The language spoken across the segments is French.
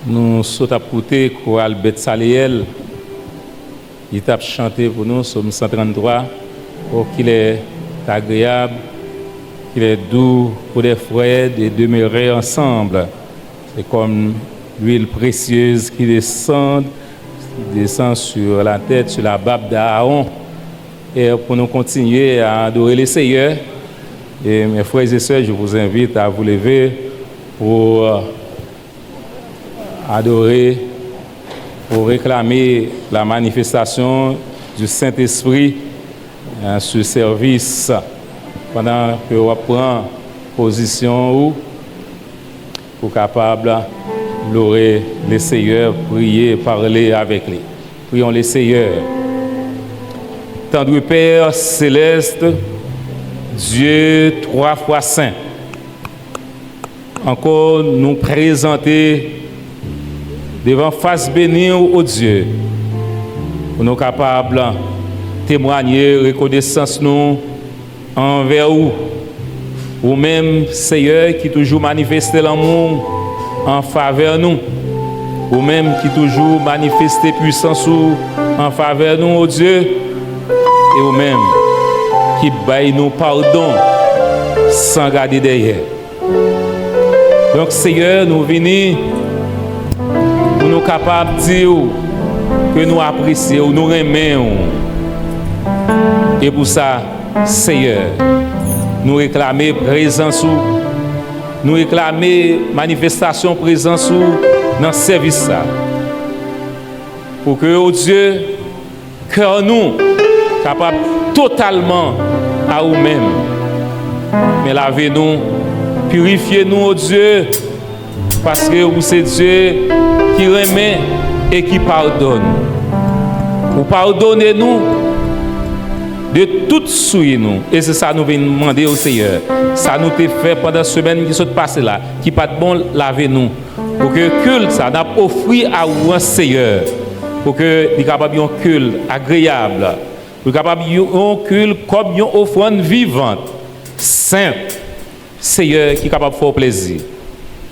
nous sommes à côté chorale Beth Saliel. Il t'a chanté pour nous, Psaume 133, pour qu'il est agréable, qu'il est doux pour les frères de demeurer ensemble. C'est comme l'huile précieuse qui descend sur la tête, sur la barbe d'Aaron. Et pour nous continuer à adorer le Seigneur, et mes frères et sœurs, je vous invite à vous lever pour adorer, pour réclamer la manifestation du Saint-Esprit sur service pendant que vous prenez position pour capable louer le Seigneur, prier, parler avec lui. Prions le Seigneur. Tendre Père céleste, Dieu 3 fois saint, encore nous présenter devant face bénie au Dieu, pour nous capables de témoigner reconnaissance nous envers vous, ou même Seigneur qui toujours manifeste l'amour en faveur nous, ou même qui toujours manifeste puissance en faveur nous, au Dieu, et ou même qui baille nous pardon sans garder derrière. Donc Seigneur, nous venons pour nous capables de dire que nous apprécions, nous aimons. Et pour ça, Seigneur, nous réclamer présence, nous réclamer manifestation présence dans le service. Pour que, oh Dieu, cœur nous capable totalement à nous-mêmes. Mais lavez-nous, purifiez-nous, oh Dieu, parce que vous c'est Dieu qui remet et qui pardonne. Vous pardonnez-nous de toutes souilles nous. Et c'est ça que nous venons demander au Seigneur. Ça nous a fait pendant la semaine qui s'est passée là, qui pas de bon, lavez-nous. Pour que le culte, ça n'a pas offert à vous un Seigneur. Pour que nous capable un culte agréable. Pour capable un culte comme une offrande vivante, sainte, Seigneur, qui est capable de faire plaisir.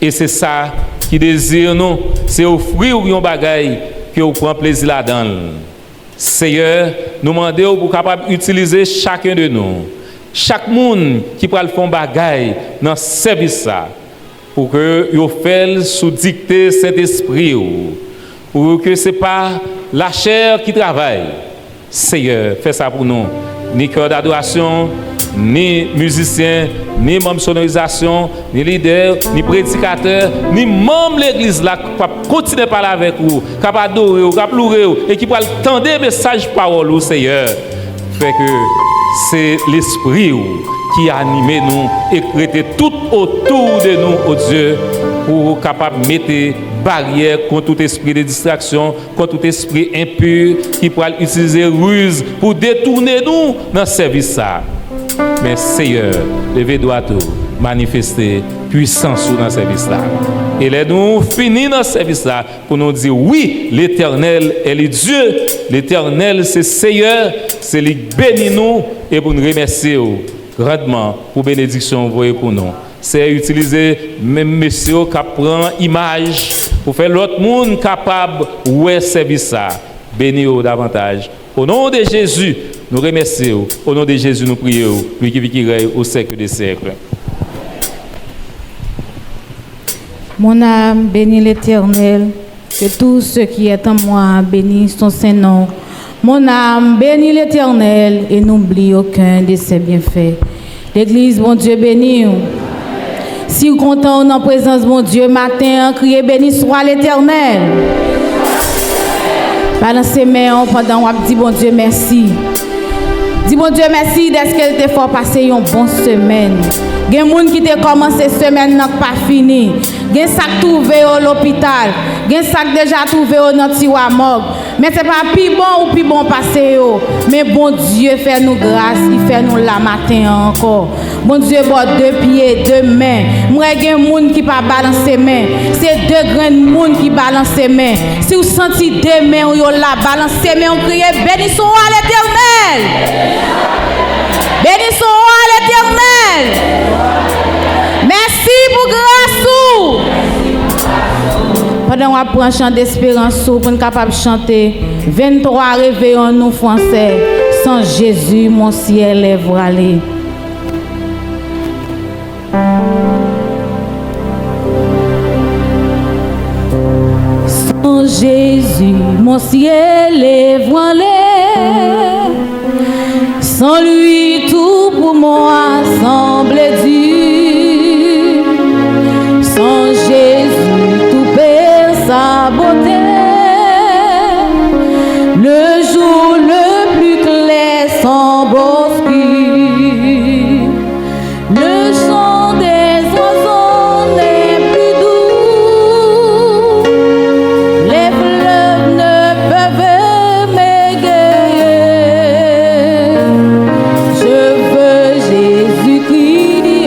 Et c'est ça qui désire nous, c'est offrir un bagage que vous prenez plaisir là-dedans. Seigneur, nous demandons pour capable d'utiliser chacun de nous, chaque monde qui peut faire un bagage dans ce service pour que vous fassiez sous dictée cet esprit, pour que ce n'est pas la chair qui travaille. Seigneur, fais ça pour nous. Ni cœur d'adoration, ni musicien, ni membre de sonorisation, ni leader, ni prédicateur, ni membre de l'église là, qui peut continuer à parler avec vous, qui peut adorer, qui peut pleurer, et qui peut entendre des messages parole au Seigneur. Fait que c'est l'esprit qui anime nous et crée tout autour de nous, au Dieu, pour capable de mettre barrière contre tout esprit de distraction, contre tout esprit impur qui pourra utiliser ruse pour détourner nous dans ce service. Mais Seigneur, levez-toi tout, manifester puissance dans ce service-là. Et là, nous finissons dans ce service-là pour nous dire oui, l'Éternel est le Dieu, l'Éternel c'est Seigneur, c'est lui béni nous et pour nous remercier grandement pour bénédiction envoyée pour nous. C'est utiliser même monsieur qui prend image pour faire l'autre monde capable de service ça. Bénis-vous davantage. Au nom de Jésus, nous remercions. Au nom de Jésus, nous prions. Lui qui vit qui règne au siècle des siècles. Mon âme bénit l'Éternel, que tout ce qui est en moi bénisse son Saint-Nom. Mon âme bénit l'Éternel et n'oublie aucun de ses bienfaits. L'Église, mon Dieu, bénit. Si vous comptez en présence, mon Dieu, matin, criez béni soit l'Éternel. Balancez mes mains pendant qu'on dit bon Dieu merci. Dis bon Dieu merci d'être qu'elle te fait passer une bonne semaine. Il y a des gens qui ont commencé cette semaine n'a pas fini. Il y a des gens qui trouvé à l'hôpital. Il y a des gens qui déjà trouvé au Nantiwa morgue. Mais ce n'est pas plus bon ou plus bon passer. Mais bon Dieu fait nous grâce, il fait nous la matin encore. Bon Dieu bon 2 pieds, 2 mains. Moi il y a des gens qui pas balancer mains. C'est 2 grands gens qui balancent mains. Si vous sentez 2 mains ou la balancer mains, on crie bénissons à l'Éternel. Bénissons à l'Éternel. Merci pour grâce. Pendant qu'on prend chant d'espérance pour nous capable de chanter 23 réveillons nous français. Sans Jésus, mon ciel est voilé. Sans Jésus, mon ciel est voilé. Sans lui, tout pour moi semble dur. Sans Jésus, tout perd sa beauté. Le jour le plus clair semble obscur. Le chant des oiseaux n'est plus doux. Les fleuves ne peuvent m'égayer. Je veux Jésus-Christ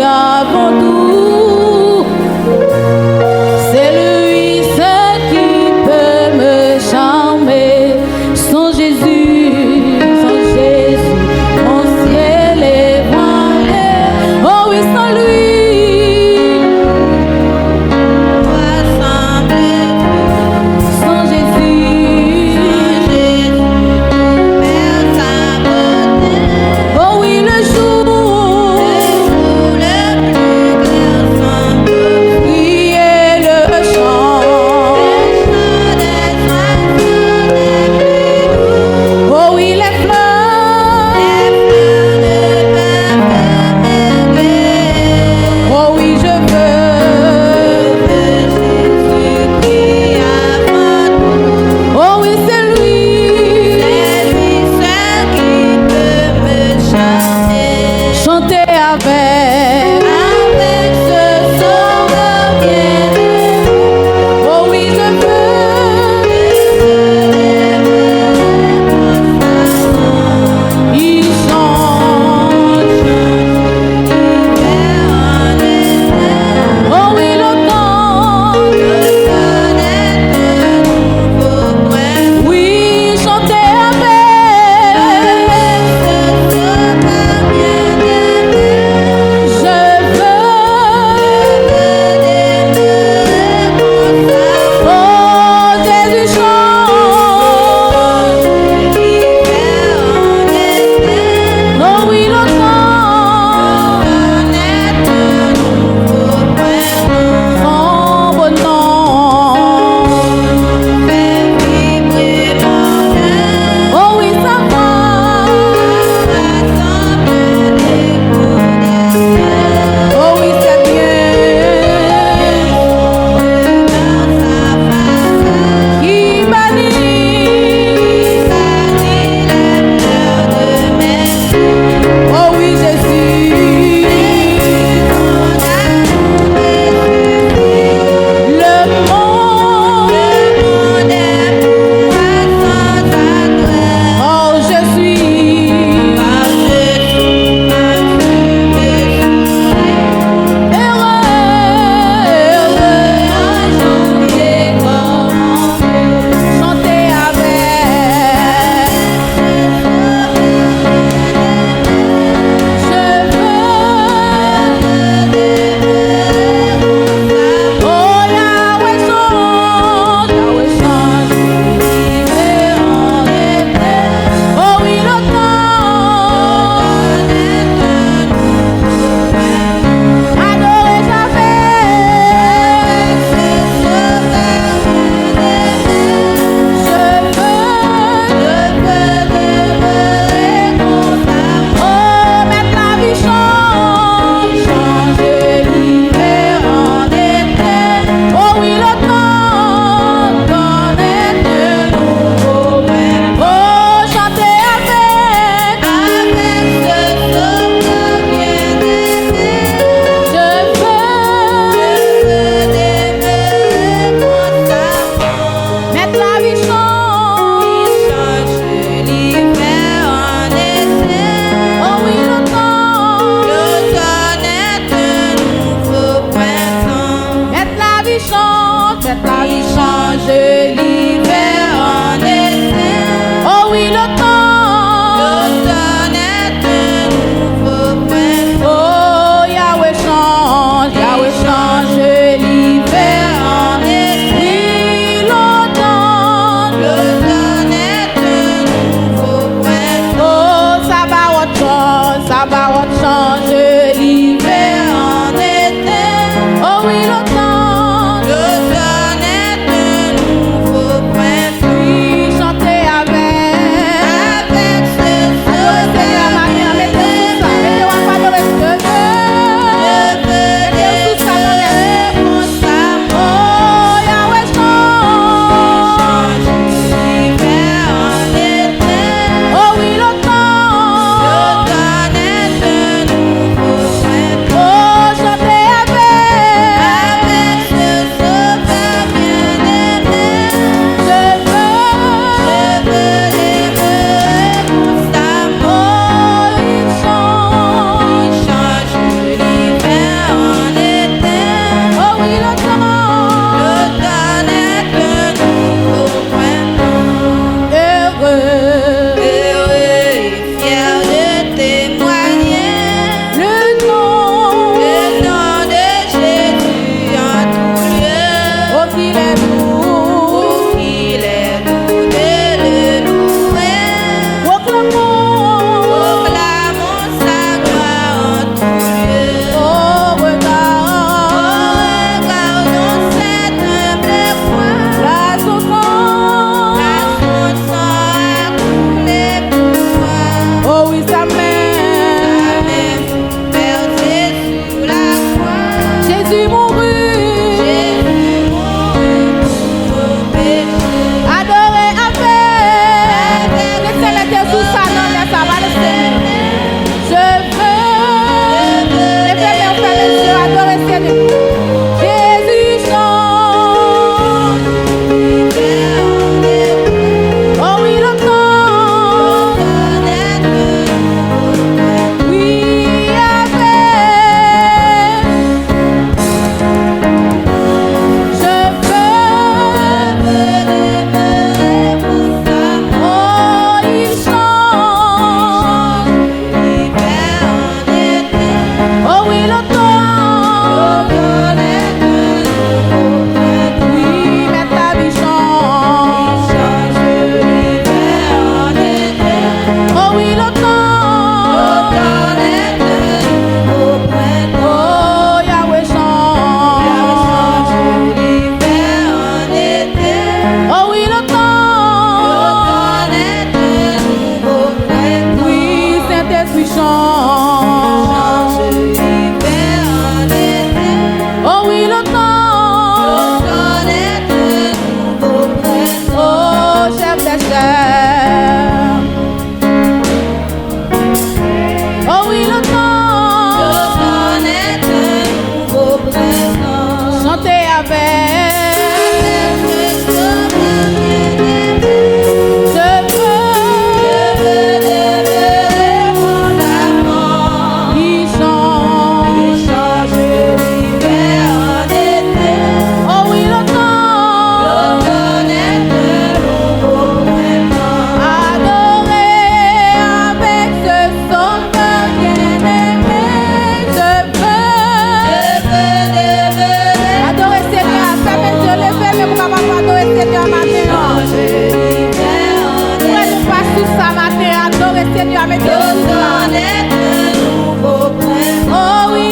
mettre l'automne est un nouveau printemps. Oh oui,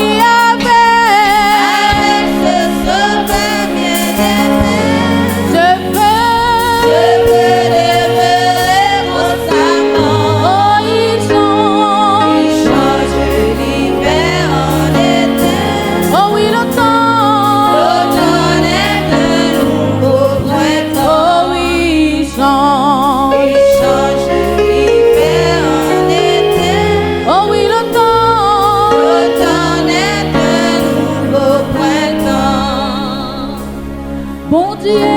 avec ce sauveur bien-aimé, je veux demeurer constamment. Oh, il change L'hiver en été, Oh oui, l'automne l'automne est un nouveau printemps. Oh oui, il change L'hiver en été, Oh oui, l'automne l'automne est un nouveau printemps. Bon Dieu,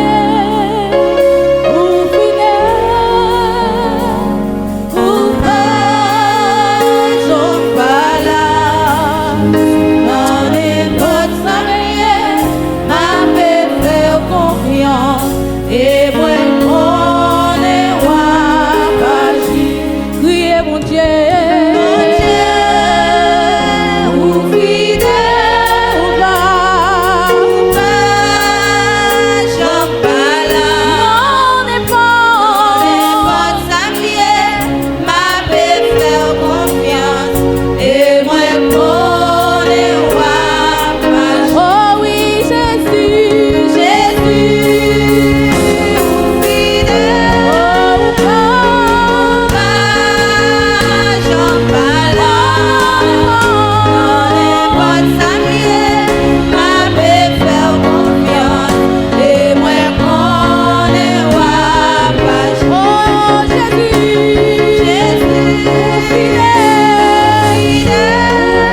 ou fidèle, ou pas, j'en pas là. Dans les côtes salées, m'a fait faire confiance. Et moi, on est roi, pas j'y. Criez mon Dieu, Ou fidèle, ou pas, j'en pas là. on n'est Dans les pas. côtes salées, m'a fait faire confiance. Et moi, on est roi, pas j'y. Oh oui, Jésus, Jésus, ou fidèle, oh pas, j'en pas là. Dans les côtes salées, m'a fait faire confiance. Et moi, on est roi, pas j'y. oh Jésus, Jésus, fidèle,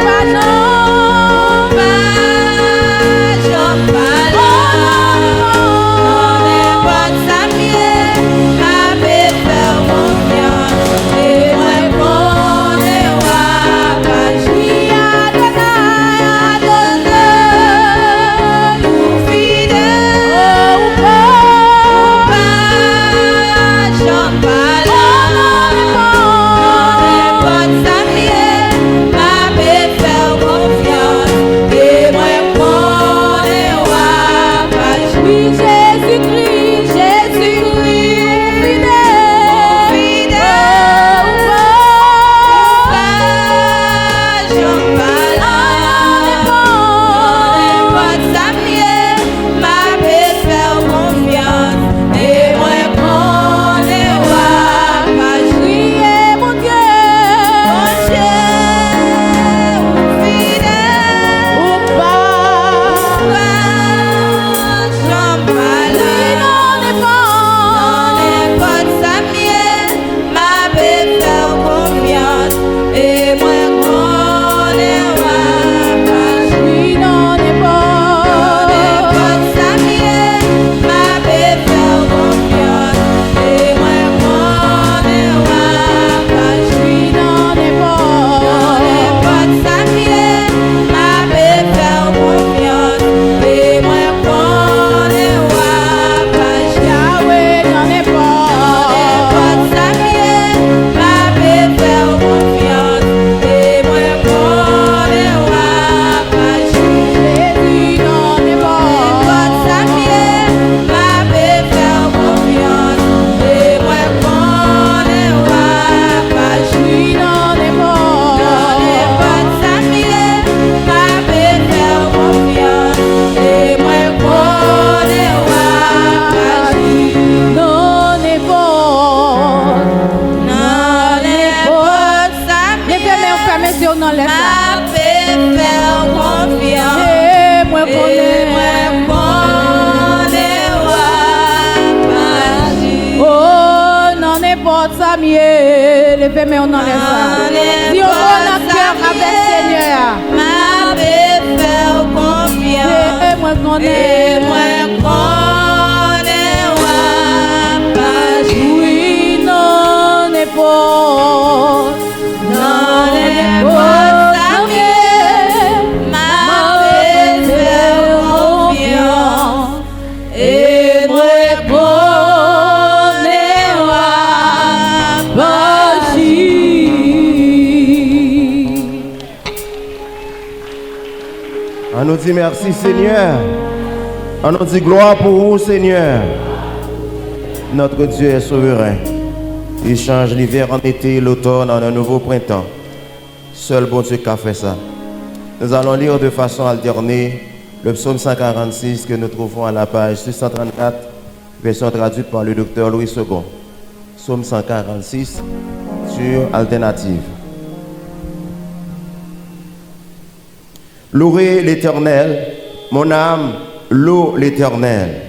pas non, j'en pas là. Dans les côtes salées, m'a fait faire confiance. Et moi, on est roi, pas j'y. Adonai, ou fidèle, ou pas, j'en pas là. Dans les côtes salées, m'a fait faire confiance. Et moi, on est roi, pas j'y. oui Jésus-Christ, Jésus-Christ, fidèle, Fidèle, ou pas, j'en pas là. Dans les côtes salées, m'a fait faire confiance. Et moi, on est roi, pas j'y. priez mon Dieu, Mon Dieu, ou fidèle, ou pas, j'en pas là. on n'est Dans pas. les côtes salées, m'a fait faire confiance. Et moi, on est roi, pas j'y. Oui, non, n'est Dans les pas. côtes salées, m'a fait faire confiance. Et moi, on est roi, pas j'y. Oui, non, n'est Dans les pas. côtes salées, m'a fait faire confiance. Et moi, on est roi, pas j'y. Yahweh, non, n'est Dans les pas. côtes salées, m'a fait faire confiance. Et moi, on est roi, pas j'y. Jésus, non, n'est Côtes pas. salées, m'a fait faire confiance. Et moi, on est roi, pas j'y. Oui, non, n'est Dans les pas. côtes salées, m'a fait faire confiance. Et moi, on est roi, pas j'y. Non, n'est pas. Dans les côtes Les femmes, fermez salées, sur non, laisse ça. m'a fait faire confiance. Eh, moi, Et moi, connais. on est roi, pas j'y. Oh, non, n'est pas ça, mieux. Les femmes, non, laisse ça. Si on va dans le cœur avec Seigneur. m'a fait faire confiance. Eh, moi, Et connais. moi, on est roi, pas j'y. Oui, non, n'est pas. Dans les côtes salées, m'a fait faire confiance. Et moi, on est roi, pas j'y. On nous dit merci Seigneur. On nous dit gloire pour vous Seigneur. Notre Dieu est souverain. Il change l'hiver en été, l'automne en un nouveau printemps. Seul bon Dieu qui a fait ça. Nous allons lire de façon alternée le psaume 146 que nous trouvons à la page 634, version traduite par le docteur Louis II. Psaume 146 sur alternative. Louez l'Éternel, mon âme, loue l'Éternel.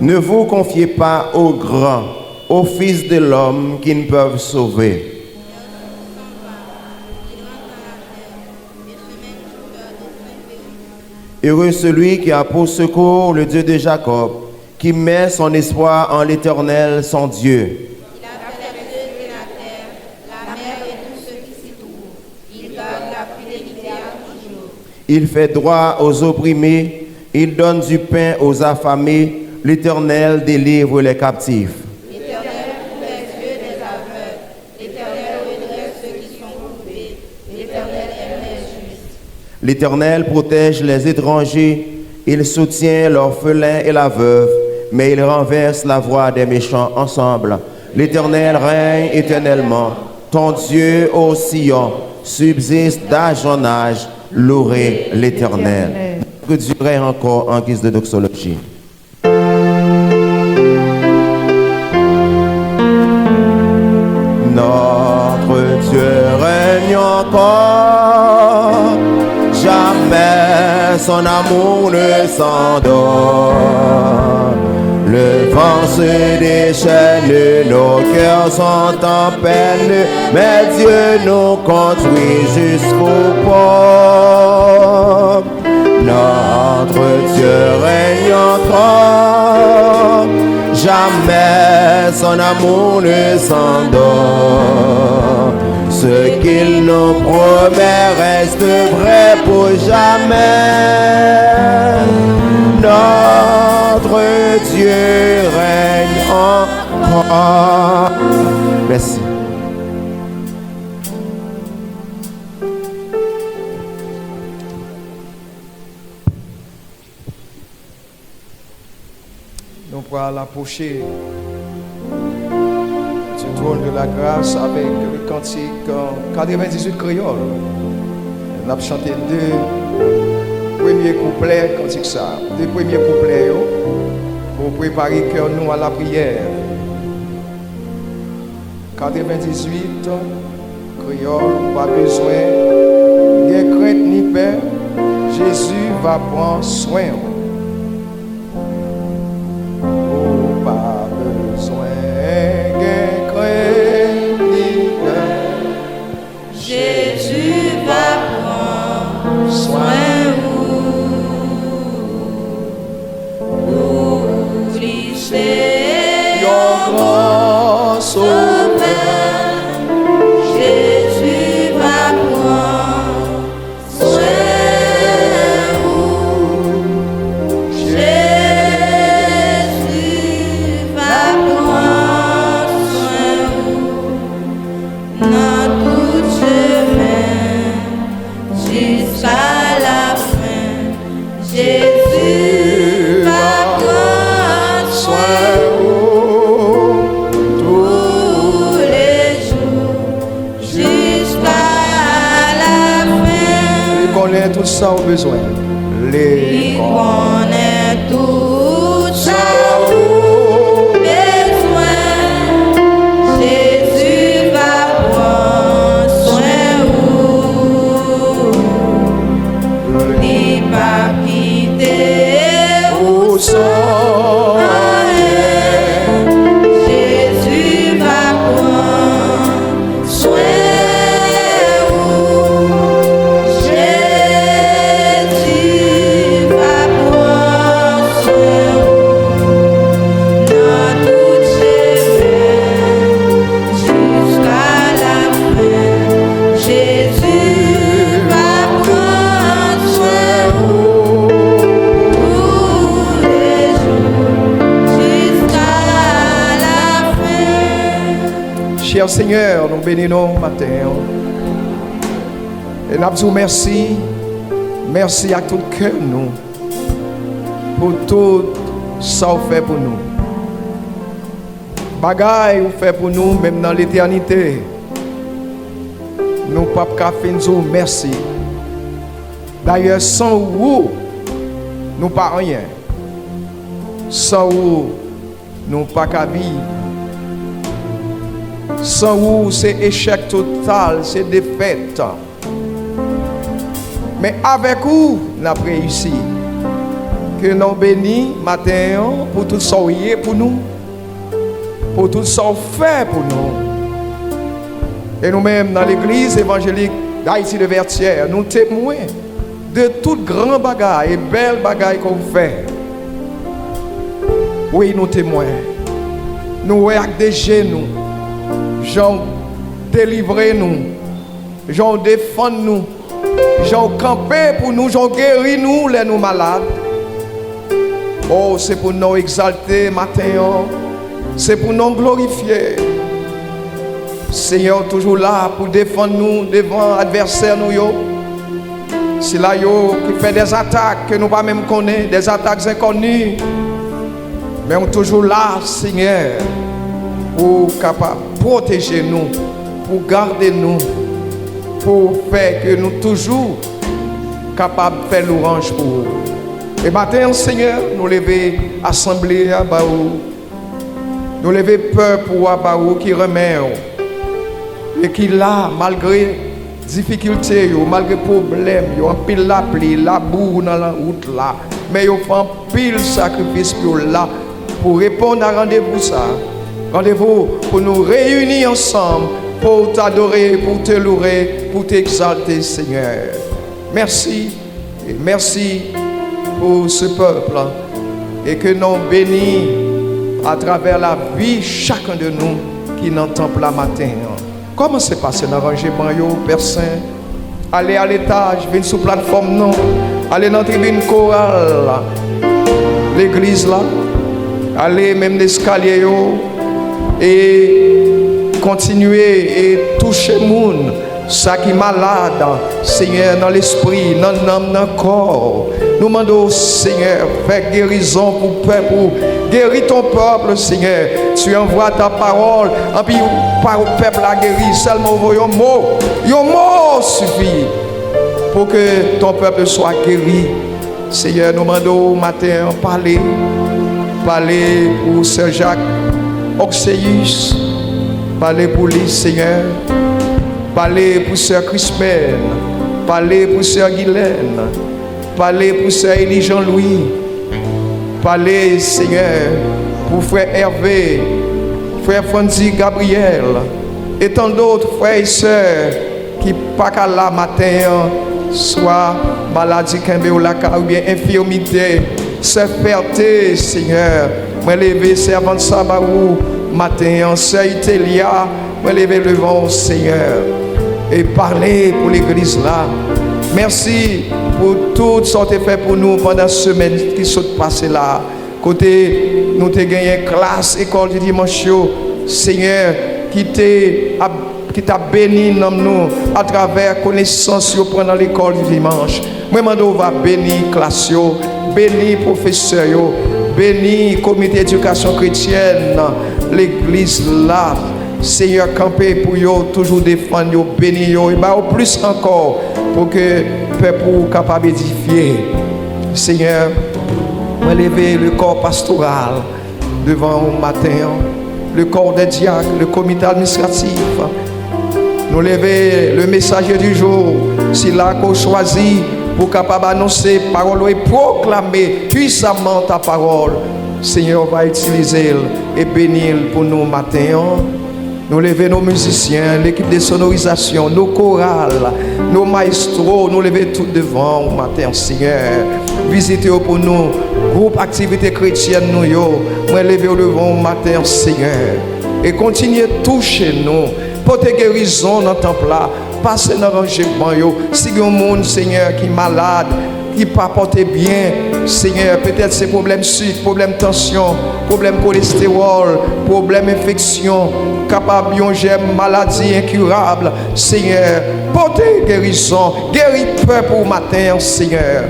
Ne vous confiez pas aux grands, aux fils de l'homme qui ne peuvent sauver. Heureux celui qui a pour secours le Dieu de Jacob, qui met son espoir en l'Éternel, son Dieu. Il a fait le ciel et la terre, la mer et tout ce qui s'y trouve. Il garde la fidélité à toujours. Il fait droit aux opprimés, il donne du pain aux affamés, l'Éternel délivre les captifs. L'Éternel ouvre les yeux des aveugles. L'Éternel redresse ceux qui sont courbés. L'Éternel aime les justes. L'Éternel protège les étrangers, il soutient l'orphelin et la veuve, mais il renverse la voie des méchants ensemble. L'Éternel règne éternellement, ton Dieu ô Sion subsiste d'âge en âge, louez l'Éternel. Que Dieu règne encore en guise de doxologie. Notre Dieu règne encore, jamais son amour ne s'endort. Le vent se déchaîne, nos cœurs sont en peine, mais Dieu nous conduit jusqu'au port. Notre Dieu règne encore, jamais son amour ne s'endort. Ce qu'il nous promet reste vrai pour jamais. Notre Dieu règne encore. Merci. Nous pourrons l'approcher du trône de la grâce avec le cantique 98 créole. On a chanté deux premiers couplets, cantique ça, deux premiers couplets pour préparer cœur nous à la prière. 98 créole, pas besoin ni crainte ni peur, Jésus va prendre soin. Tout ça au besoin. Il connaît tout ça au besoin. Jésus va prendre soin où il va quitter où son Jésus va prendre soin. Cher Seigneur, nous bénissons matin. Et nous disons merci. Merci à tout le cœur nous. pour tout ça vous fait pour nous. Bagaille vous fait pour nous même dans l'éternité. Nous pas qu'à finir merci. D'ailleurs sans vous nous pas rien. Sans vous nous pas qu'à vivre. Sans vous c'est échec total, c'est défaite. Mais avec vous nous avons réussi. Que nous bénis matin pour tout ça pour nous. Pour tout ça fait pour nous. Et nous-mêmes dans l'église évangélique d'Haïti de Vertières, nous témoins de toute grande bagaille et belle bagaille qu'on fait. Oui, nous témoins. Nous avec des genoux. Jean délivré nous. Jean défend nous. Jean campé pour nous. Jean guéri nous, les nous malades. Oh, c'est pour nous exalter matin. C'est pour nous glorifier. Seigneur toujours là pour défendre nous devant adversaires nous yo. C'est là yo qui fait des attaques que nous pas même connaître, des attaques inconnues. Mais on est toujours là, Seigneur, pour capable protéger nous, pour garder nous, pour faire que nous toujours capables de faire l'orange pour vous. Et maintenant, Seigneur, nous lever assemblée à Baou. Nous lever peur pour Baou qui remet et qui là, malgré difficultés, malgré problèmes, en pile la pluie, la boue dans la route là, mais ils font pile sacrifice pour là, pour répondre à rendez-vous ça. Rendez-vous pour nous réunir ensemble, pour t'adorer, pour te louer, pour t'exalter, Seigneur. Merci, et merci pour ce peuple, et que nous bénis à travers la vie chacun de nous qui n'entend pas matin. Comment c'est passé dans l'arrangement, Père Saint? Allez à l'étage, venez sur la plateforme, non. Allez dans la tribune chorale, l'église là. Allez même l'escalier, et continuez et touchez les gens. Ça qui est malade, Seigneur, dans l'esprit, dans l'âme, dans le corps. Nous demandons, Seigneur, fais guérison pour peuple, guéris ton peuple, Seigneur. Tu envoies ta parole, et puis le peuple a guéri. Seulement, un mot suffit pour que ton peuple soit guéri. Seigneur, nous demandons matin, parler pour Sœur Jacques Oxéus, parler pour lui, Seigneur. Parlez pour Sœur Crispelle, parlez pour Sœur Guylaine, parlez pour Sœur Élie Jean-Louis, parlez, Seigneur, pour Frère Hervé, Frère Franzi Gabriel, et tant d'autres frères et sœurs qui pas qu'à la matin, soit maladie ou bien infirmité, Sœur Ferté, Seigneur, moi lever servant de Sabarou, matin, Sœur Itelia, moi lever le vent, Seigneur. Et parler pour l'église là. Merci pour tout ce que tu as fait pour nous pendant la semaine qui s'est passée là. Côté, nous avons gagné classe, école du dimanche, Seigneur, qui t'a béni dans nous à travers connaissance pendant l'école du dimanche. Moi, je vais bénir la classe, bénir les professeurs, bénir le comité d'éducation chrétienne, l'église là. Seigneur, camper pour yo, toujours défendre yo, bénir yo, et au plus encore pour que le peuple soit capable d'édifier. Seigneur, moi lever le corps pastoral devant au matin, le corps des diacres, le comité administratif. Nous lever le messager du jour, c'est là qu'on choisit pour capable annoncer parole et proclamer puissamment ta parole. Seigneur, va utiliser et bénir pour nous matin. Nous levons nos musiciens, l'équipe de sonorisation, nos chorales, nos maestros, nous levons tout devant au matin, Seigneur. Visitez pour nous, groupe activité chrétienne, nous levons devant au matin, Seigneur. Et continuez à toucher nous, porter guérison dans le temple là, passer dans le rangement. Si il y a un monde, Seigneur, qui est malade, qui ne pas porter bien, Seigneur, peut-être c'est problème sucre, problème tension, problème cholestérol, problème infection, capable de maladie incurable, Seigneur, portez guérison, guéris peuple au matin, Seigneur.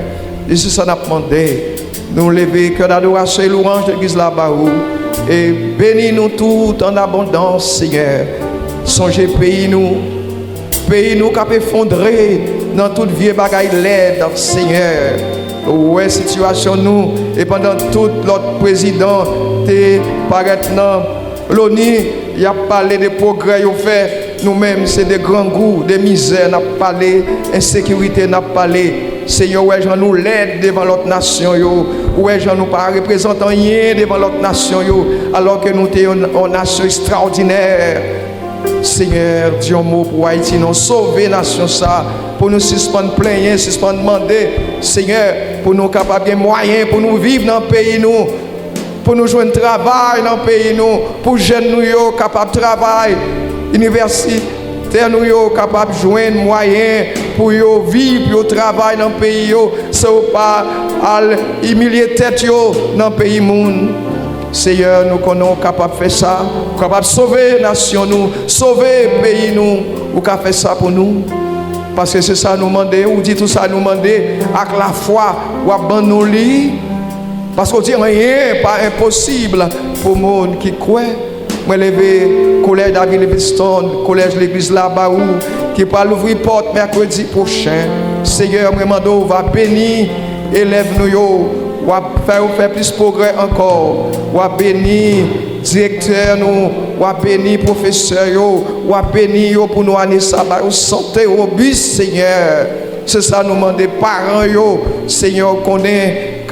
Jésus s'en a demandé, Nous lever cœur d'adoration et louange de l'église là-bas. Et bénis-nous tout en abondance, Seigneur. Songez pays-nous qui a effondré dans toute vieille bagaille laide, Seigneur. Ouais, situation nous, et pendant tout l'autre président, t'es paraître l'ONU, il a parlé des progrès au fait. Nous-mêmes, c'est des grands goûts, des misères, n'a parlé, insécurité, n'a parlé. Seigneur, ouais, j'en nous l'aide devant l'autre nation, yo. Ouais, j'en nous pas représentant rien devant l'autre nation, yo. Alors que nous sommes une nation extraordinaire. Seigneur, dis un mot pour Haïti, nous sauver la nation ça, pour nous suspendre plaigner, suspendre demander, Seigneur, pour nous capables de moyens, pour nous vivre dans le pays, nous, pour nous jouer un travail dans le pays, nous, pour jeunes nous capables de travailler, universitaires nous capables de jouer moyens pour vivre, pour travailler dans le pays, ça pas à humilier tête dans le pays monde. Seigneur, nous sommes capables de faire ça, capables de sauver la nation, nous, sauver le pays, nous, ou qu'à faire ça pour nous. Parce que c'est ça nous demander, ou dit tout ça nous demander, avec la foi, ou abandonner. Parce qu'on dit rien, pas impossible pour le monde qui croit. Moi, le collège David Livingstone, collège de l'église là-bas, qui va l'ouvrir porte mercredi prochain. Seigneur, moi, on va bénir, élève-nous. Ou faire plus de progrès encore. Ou bénir directeur nous, ou bénir professeur ou bénir pour nous année sabbat, ou santé robuste, Seigneur. C'est ça nous demander parents yo, Seigneur, qu'on est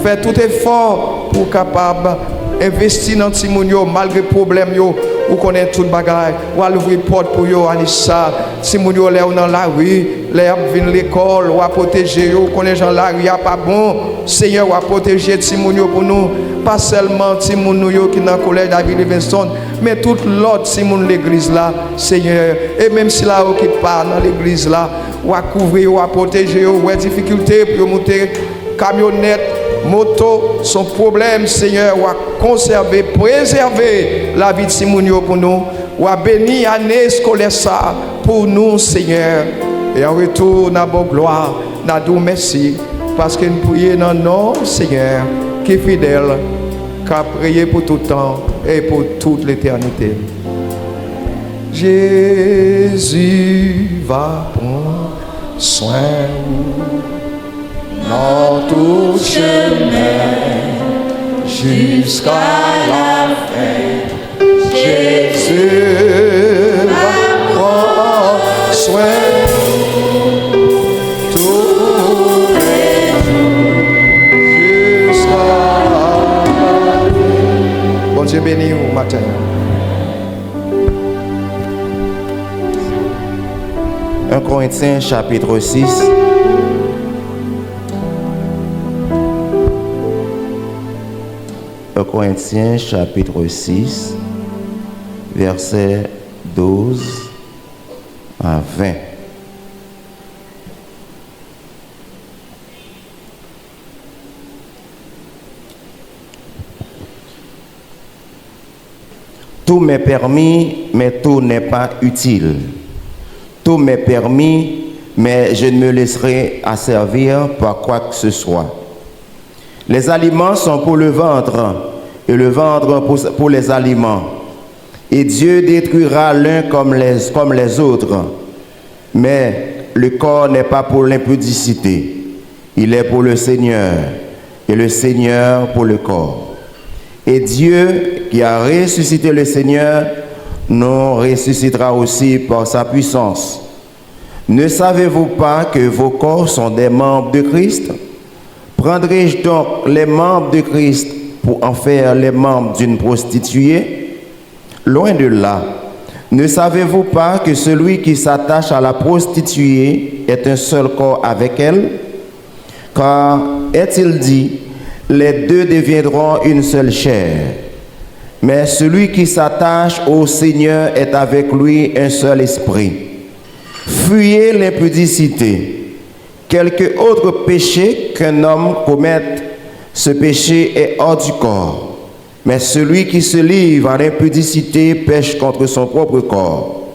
fait tout effort pour capable investir dans ti moun yo malgré problème yo. Ou connaît tout bagage, ou à l'ouvrir porte pour yo Anissa, si moun yo là dans la rue, là vinn l'école, ou à protéger yo, connaît gens la rue a pas bon, Seigneur ou à protéger ti moun yo pour nous, pas seulement ti moun yo qui dans collège David Livingstone, mais tout l'autre ti moun l'église là, Seigneur, et même si là qui pas dans l'église là, ou à couvrir ou à protéger yo, ou à difficulté pour monter camionnette moto, son problème, Seigneur, ou à conserver, préserver la vie de Simonio pour nous, ou à bénir l'année scolaire ça pour nous, Seigneur. Et en retour, nous avons gloire, nous avons merci, parce que nous prions dans le nom, Seigneur, qui est fidèle, qui a prié pour tout le temps et pour toute l'éternité. Jésus va prendre soin dans tout chemin jusqu'à la fin. Jésus va prendre soin tous les jours jusqu'à la fin. Bon Dieu béni au matin. 1 Corinthiens chapitre 6. 1 Corinthiens chapitre 6, versets 12 à 20. Tout m'est permis, mais tout n'est pas utile. Tout m'est permis, mais je ne me laisserai asservir par quoi que ce soit. Les aliments sont pour le ventre, et le ventre pour les aliments. Et Dieu détruira l'un comme les autres. Mais le corps n'est pas pour l'impudicité, il est pour le Seigneur, et le Seigneur pour le corps. Et Dieu, qui a ressuscité le Seigneur, nous ressuscitera aussi par sa puissance. Ne savez-vous pas que vos corps sont des membres de Christ? Prendrai-je donc les membres de Christ pour en faire les membres d'une prostituée? Loin de là. Ne savez-vous pas que celui qui s'attache à la prostituée est un seul corps avec elle? Car est-il dit, les deux deviendront une seule chair. Mais celui qui s'attache au Seigneur est avec lui un seul esprit. Fuyez l'impudicité. Quelque autre péché qu'un homme commette, ce péché est hors du corps. Mais celui qui se livre à l'impudicité pêche contre son propre corps.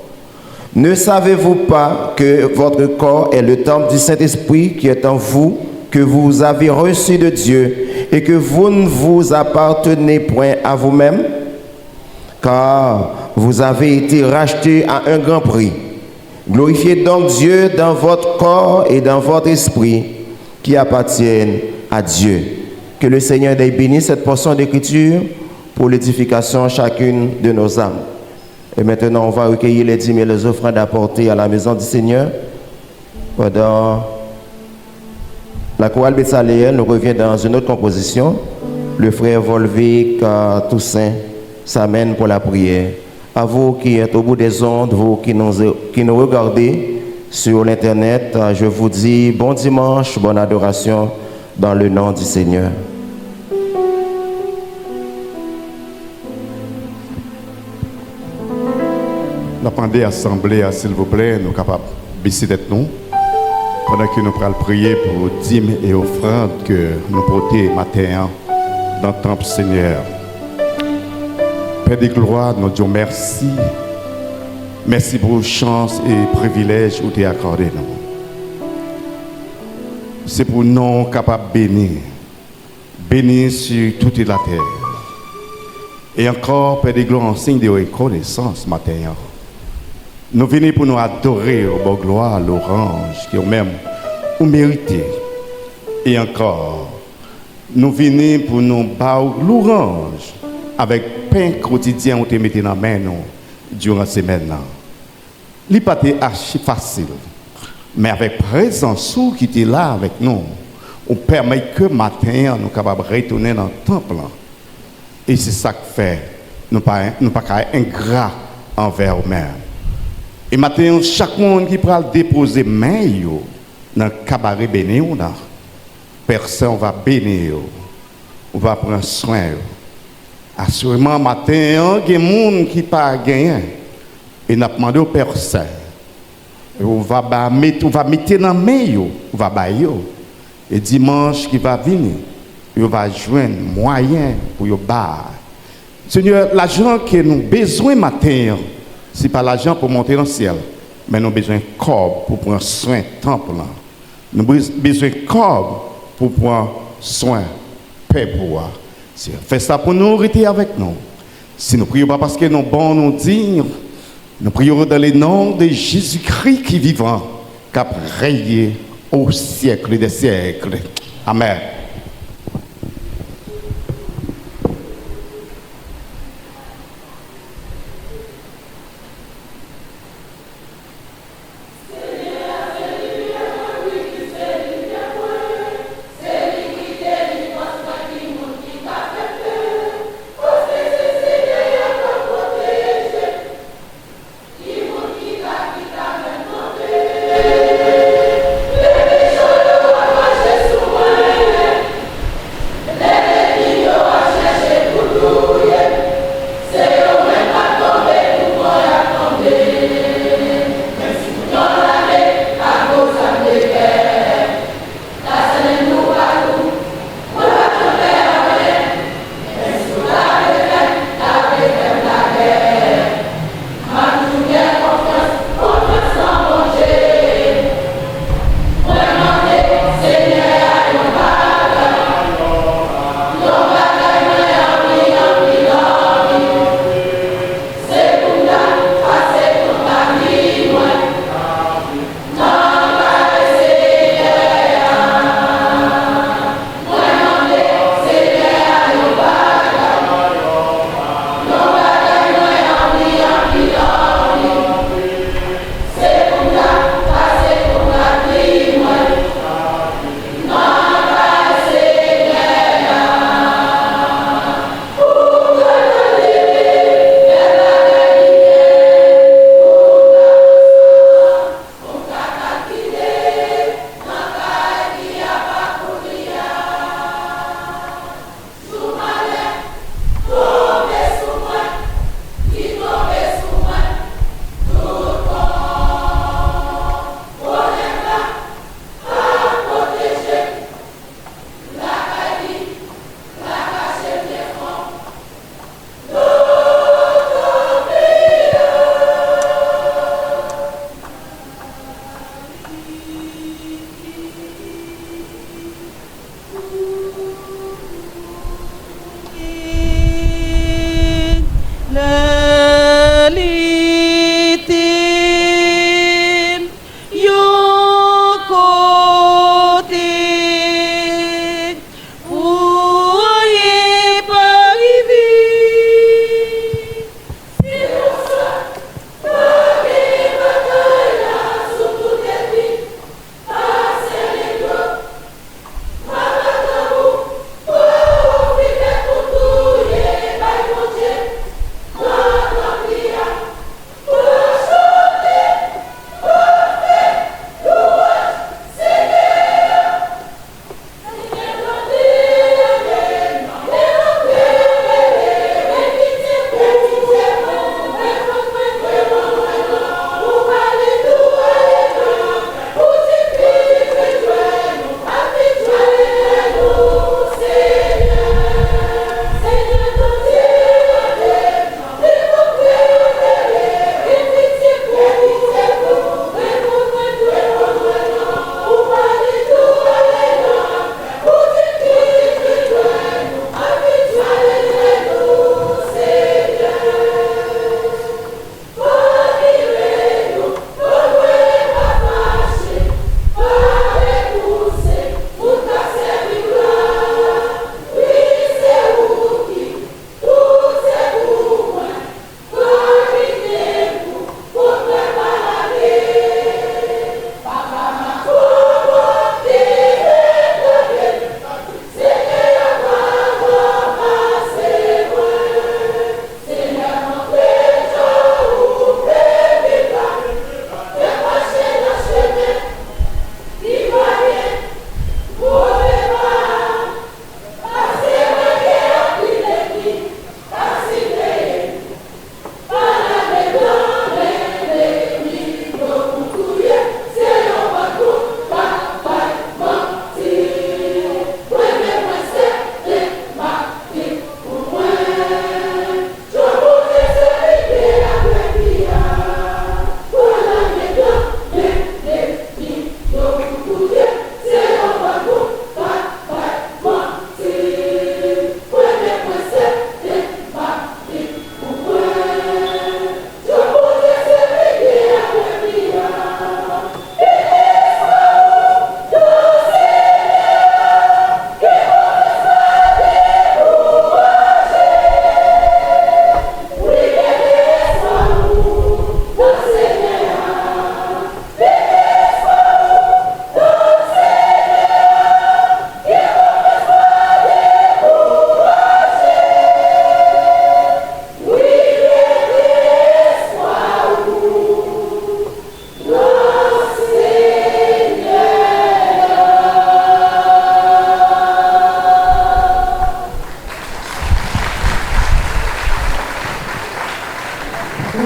Ne savez-vous pas que votre corps est le temple du Saint-Esprit qui est en vous, que vous avez reçue de Dieu et que vous ne vous appartenez point à vous-même, car vous avez été rachetés à un grand prix. Glorifiez donc Dieu dans votre corps et dans votre esprit qui appartiennent à Dieu. Que le Seigneur ait béni cette portion d'écriture pour l'édification chacune de nos âmes. Et maintenant, on va recueillir les dîmes et les offrandes apportées à la maison du Seigneur. Pendant la chorale Betsaléenne nous revient dans une autre composition. Le frère Volvic Toussaint s'amène pour la prière. À vous qui êtes au bout des ondes, vous qui nous regardez sur l'Internet, je vous dis bon dimanche, bonne adoration dans le nom du Seigneur. La pendée assemblée, s'il vous plaît, nous sommes capables de baisser tête nous. Pendant que nous allons prier pour dîmes et offrandes que nous portons matin dans le temple Seigneur. Père de gloire, nous disons merci. Merci pour la chance et privilège que tu as accordé nous. C'est pour nous capables de bénir. Bénir sur toute la terre. Et encore, Père de gloire, en signe de reconnaissance matin. Nous venons pour nous adorer au bon gloire, l'orange, qui est même ou mérité. Et encore, nous venons pour nous battre l'orange avec pain quotidien où tu mets dans la main durant la semaine. Ce n'est pas archi facile, mais avec présence qui est là avec nous, on permet que matin nous capables de retourner dans le temple. Et c'est ça que fait, nous ne sommes pas ingrats envers nous-mêmes. Et maintenant, chaque monde qui peut déposer main dans le cabaret béni, personne va bénir, on va prendre soin. Assurément, matin, il y a des gens qui ne pas gagner. Et nous demandé aux personnes. On va mettre dans la main, on va bailler. Et dimanche qui va venir, on va joindre moyen pour y battre. Seigneur, l'argent que nous avons besoin matin, ce n'est pas l'argent pour monter dans le ciel, mais nous avons besoin de corps pour prendre soin du temple. Nous avons besoin de corps pour prendre soin de paix pour moi. Fais ça pour nous rester avec nous. Si nous ne prions pas parce que nous sommes bons, nous dignes, nous prions dans le nom de Jésus-Christ qui est vivant, qui a régné au siècle des siècles. Amen. Soin Bon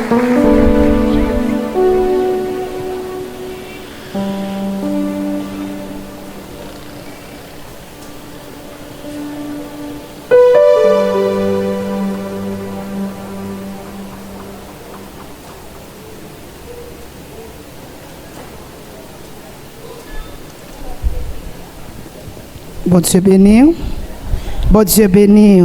Dieu béni. Bon Dieu béni.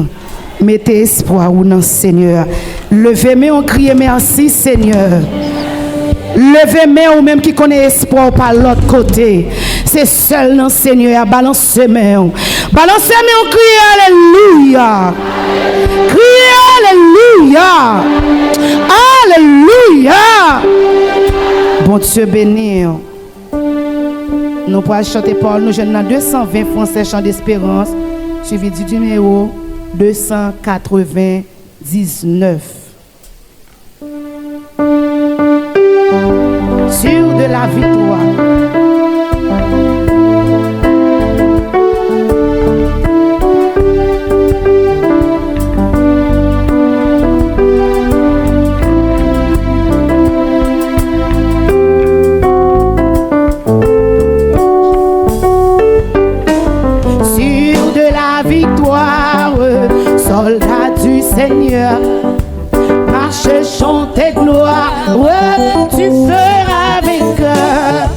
Mettez espoir ou non, Seigneur. Levez-moi, on crie merci, Seigneur. Levez-moi ou même qui connaît espoir par l'autre côté. C'est seul, non, Seigneur. Balancez-moi. Balancez-moi, on crie Alléluia. Crie Alléluia. Alléluia. Bon Dieu béni. Nous pourrons chanter Paul, nous jeunes dans 220 français chant d'espérance, suivi du numéro 299. Sûr de la victoire. Soldats du Seigneur, marche, chante gloire, ouais, tu feras vainqueur.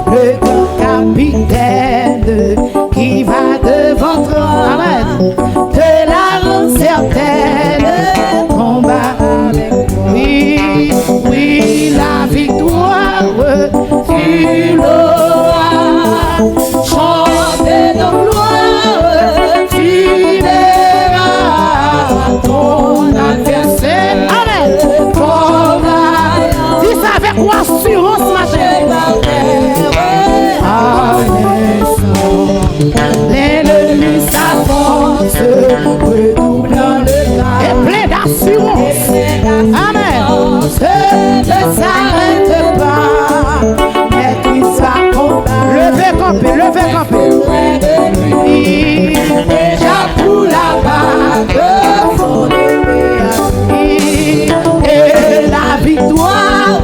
Le grand capitaine qui va devant toi, te la rend certaine, combat avec toi. Oui, oui, la victoire, tu l'auras, chante de gloire, tu verras ton adversaire. Amen. Dis ça avec quoi assurance, ma chère. L'ennemi s'avance, redoublant le pas. Et plein d'assurance. Amen. Ne s'arrête pas. Mais qu'il va combattre. Levez camper. Déjà pour la bague. Et la victoire,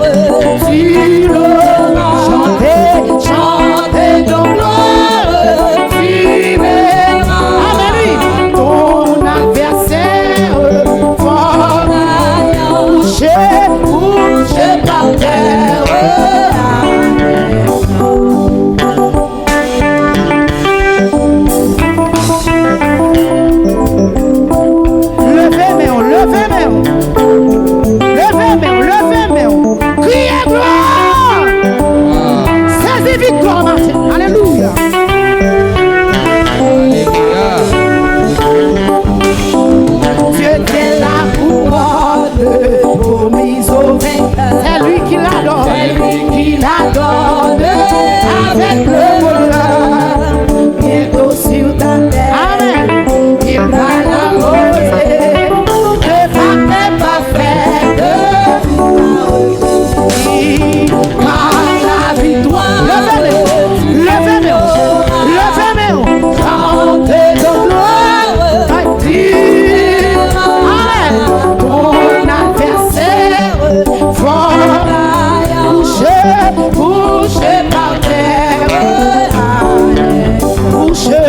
tu l'auras. Chantez ton gloire, tu verras. Amen. Ton adversaire, couché par terre. Criez gloire! Saisis victoire, Martin. Alléluia. Dieu tient la couronne promise au vainqueur. C'est lui qui la donne avec le bonheur. Bientôt sur ta terre. Amen. Il va la poser de parfaite. Par la victoire, levez-moi, chantez de gloire, Amen. Ton adversaire, fort, couché par terre, couché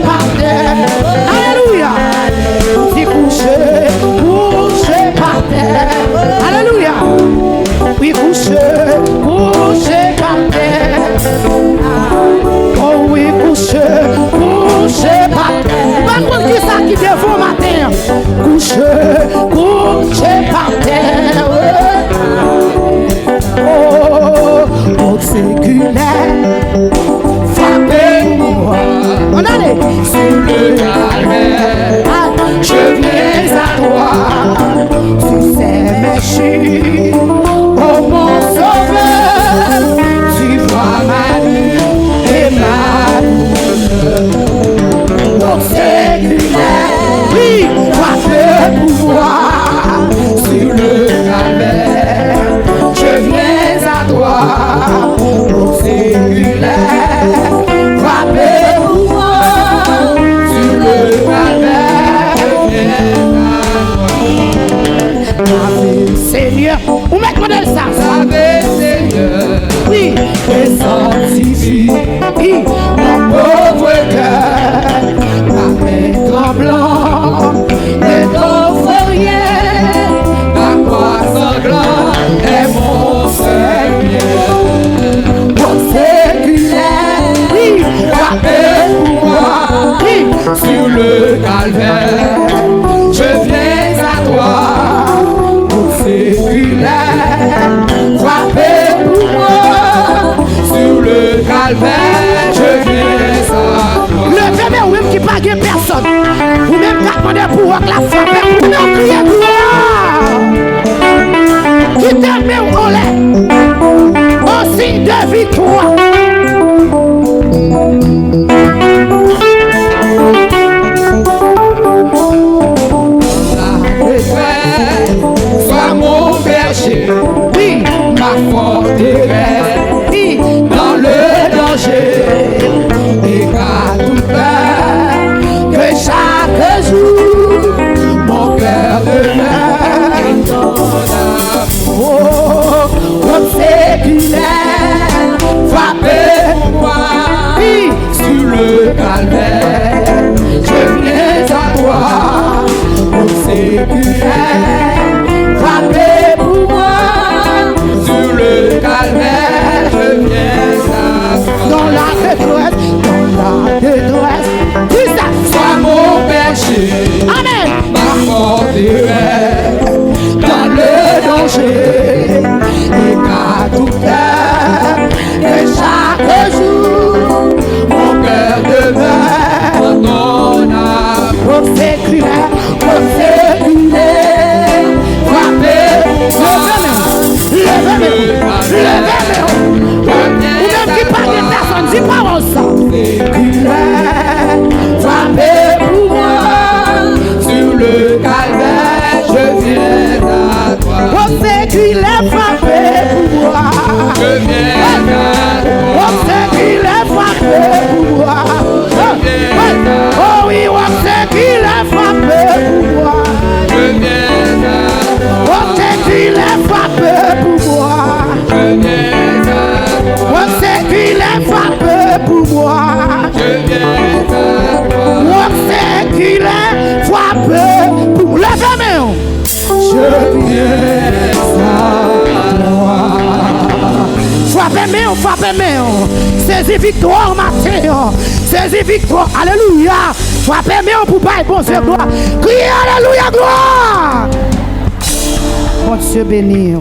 par terre, alléluia, si couché par terre, alléluia. Oui, couché par terre. Oh oui, couché par terre. Par contre, qui ça qui devant matin? Couché par terre. Oh, séculaire, frappez-moi. On allait sur le calvaire. Je viens à toi. Tu sais mes chutes. Oh mon sauveur, tu vois ma vie et ma douleur. Donc séculaire, oui, toi le pouvoir sur le Attendez ça. Savez, Seigneur, Oui. et sanctifie mon pauvre cœur. Ma main tremblante ne t'offre rien. Ma croix sanglante est mon Seigneur. Mon séculaire, Oui. frappé pour moi sur le calvaire. Je viens à toi, mon séculaire, frappé pour moi sur le calvaire. Je viens à toi. Levez-moi ou même qui pas de personne. Ou même qui a demandé pour la frappe. Ou même crier gloire. Qui t'aime ou on l'est. Au signe de victoire. Sois mon berger, Oui. ma forteresse, Oui. dans le danger et qu'à tout peur, que chaque jour mon cœur demeure ton amour. Comme séculaire, frappé pour moi sur le calvaire. Je viens à toi, mon séculaire, frappé pour moi sur le calvaire. Je viens à toi. Dans la détresse. Dans la détresse. Dis ça. Sois mon berger, Amen. ma forteresse, dans le danger et qu'à tout cœur, que chaque jour mon cœur demeure en ton amour. Comme séculaire. Comme séculaire, frappé Levez-moi. Levez-moi. Ou même qui pas de personne. Dis pas on ça. séculaire, frappé pour moi sur le calvaire. Je viens à toi. Comme séculaire frappé pour moi. Je viens à toi. Comme séculaire frappé pour moi. Oh oui, comme séculaire frappé pour moi. Je viens à toi. Comme séculaire frappé pour moi. Je viens à toi. Comme séculaire frappé pour moi. Je viens à toi. Comme séculaire frappé pour moi. Levez-moi. Je viens à toi. Frappez-moi. Saisis victoire matin. Saisis victoire. Alléluia. Frappez-moi pour pas bon Dieu gloire. Criez alléluia gloire. Bon Dieu béni.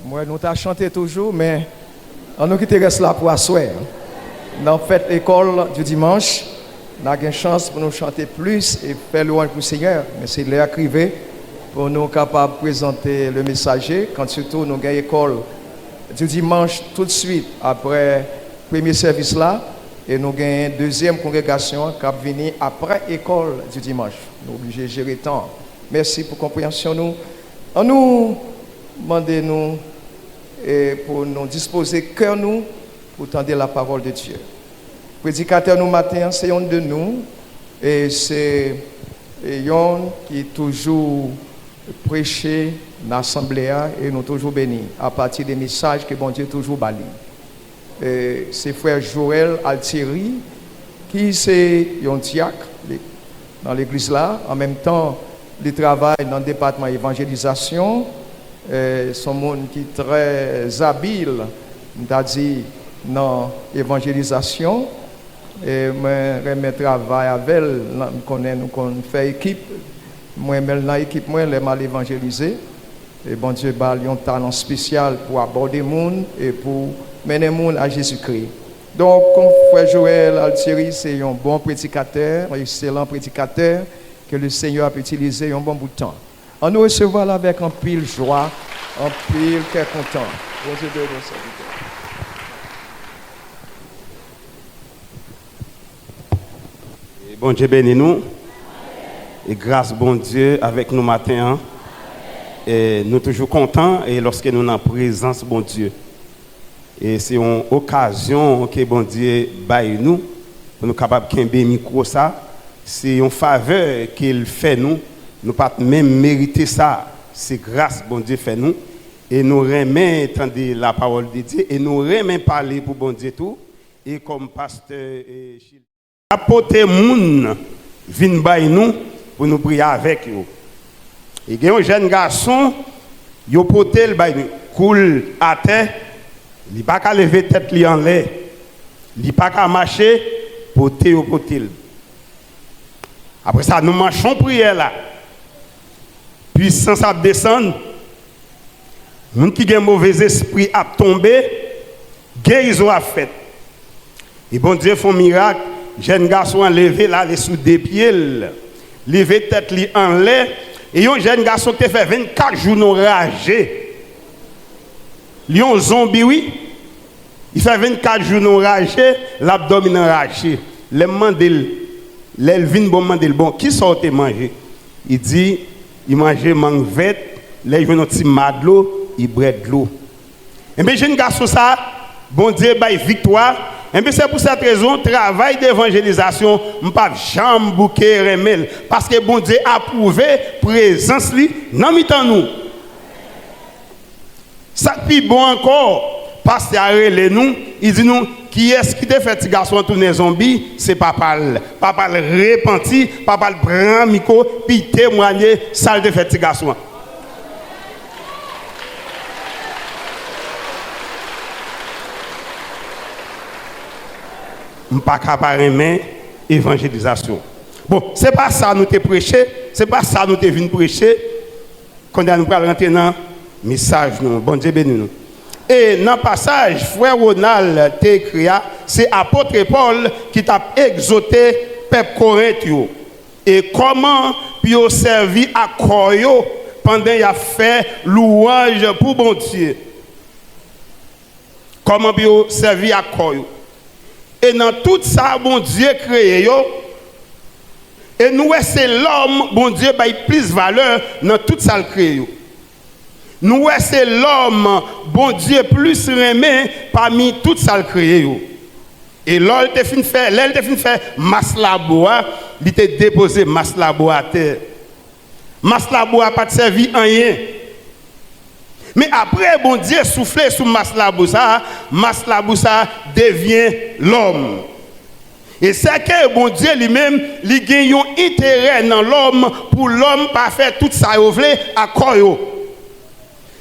Moi, nous t'as chanté toujours, mais on nous qui te reste là pour asseoir. Dans fête école du dimanche, on a une chance pour nous chanter plus et faire louange pour le Seigneur. Mais c'est l'heure arrivée pour nous capables de présenter le messager. Quand surtout nous avons école du dimanche tout de suite après le premier service là. Et nous avons une deuxième congrégation qui va venir après l'école du dimanche. Nous sommes obligés de gérer le temps. Merci pour la compréhension. On nous demande nous pour nous disposer cœur nous pour tendre la parole de Dieu. Prédicateur nous matin, c'est un de nous et c'est un qui toujours prêché dans l'assemblée et nous toujours bénis à partir des messages que bon Dieu toujours bali. C'est frère Joël Altieri qui c'est un diacre dans l'église là, en même temps il travaille dans le département évangélisation. Son monde qui est très habile, c'est-à-dire dans l'évangélisation. Et moi, je travaille avec elle, nous faisons équipe. Moi, dans l'équipe, moi, je mal évangélisé. Et bon Dieu, il a un talent spécial pour aborder les gens et pour mener les gens à Jésus-Christ. Donc, comme frère Joël Altieri, c'est un bon prédicateur, un excellent prédicateur que le Seigneur a utilisé un bon bout de temps. On nous recevoir là avec un pile joie, un pile qui est content. Bon Dieu de nos serviteurs. Bon Dieu bénis nous. Et grâce bon Dieu avec nous matin. Et nous toujours contents et lorsque nous sommes en présence bon Dieu. Et c'est une occasion que bon Dieu baille nous pour nous capables de kembe micro ça. C'est une faveur qu'il fait nous. Nous pas même mériter ça. c'est grâce bon Dieu fait nous et nous remet entendre la parole de Dieu et nous remet parler pour bon Dieu tout et comme pasteur apporter moun vinn bay nous pour nous prier avec eux. Et il y a un jeune garçon yo porté le bay cool à terre, il pas qu'à lever tête li en l'air, il pas qu'à marcher porter au porter. Après ça nous marchons prière là. Puissance a descend. Moun qui gen mauvais esprit a tombé, guérison a fait. Et bon Dieu font miracle, jeune garçon a levé là les sous des pieds, levé tête li en l'air et un jeune garçon qui fait 24 jours non ragé. Lion zombie oui. Il fait 24 jours non ragé, l'abdomen enragé. Les mandel, les vin bon mandel bon qui sortait manger. Il dit il mangeait mangue verte, les jeunes petit madlo, il brûle de l'eau. Et bien jeune garçon ça, bon Dieu bail victoire. Et bien c'est pour cette raison travail d'évangélisation, m'pas jamais bouquer remel parce que bon Dieu a prouvé présence li dans mitan nous. Ça plus bon encore parce que arrêté nous, il dit nous qui est-ce qui te fait petit garçon tourner zombie, c'est papa le repenti, papa le prend micro puis témoigner ça te fait petit garçon. Pas capable de évangélisation. Bon, c'est pas ça nous te prêcher, c'est pas ça nous te venu prêcher. Quand nous parlons rentrer dans message nous, bon Dieu béni nous. Et dans le passage, frère Ronald t'a écrit, c'est apôtre Paul qui t'a exhorté peuple Corinthe et comment puis servi à Koyo pendant il a fait louange pour bon Dieu. Comment puis servi à Koyo. Et dans tout ça, bon Dieu créé yo. Et nous, c'est l'homme, bon Dieu, bail plus valeur dans tout ça le créé. Nous, c'est l'homme, bon Dieu, plus aimé parmi tout ça le créé. Et là, il te fin fait maslaboa, il te déposé maslaboa à terre. Maslaboa pas servi en rien. Mais après, bon Dieu soufflé sous Maslaboussa devient l'homme. Et c'est que bon Dieu lui-même, il gagne un intérêt dans l'homme pour l'homme pas faire tout ça à Koyo.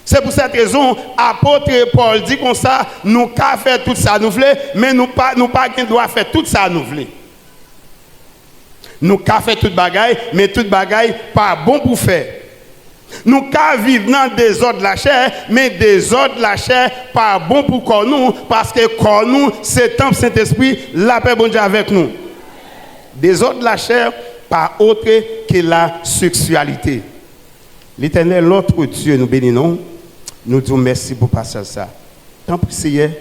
C'est pour cette raison, apôtre Paul dit comme ça, nous qu'à faire tout ça nous voulons, mais nous pas doit faire tout ça nous voulons. Nous qu'à faire toute bagaille, mais toute bagaille pas bon pour faire. Nous qu'à vivre dans des ordres de la chair, mais des ordres de la chair pas bon pour nous, parce que nous, c'est temple Saint-Esprit, la paix bon Dieu avec nous. Des ordres de la chair, pas autre que la sexualité. L'Éternel, l'autre Dieu, nous bénissons, nous disons merci pour passer ça. Tant pis, Seigneur,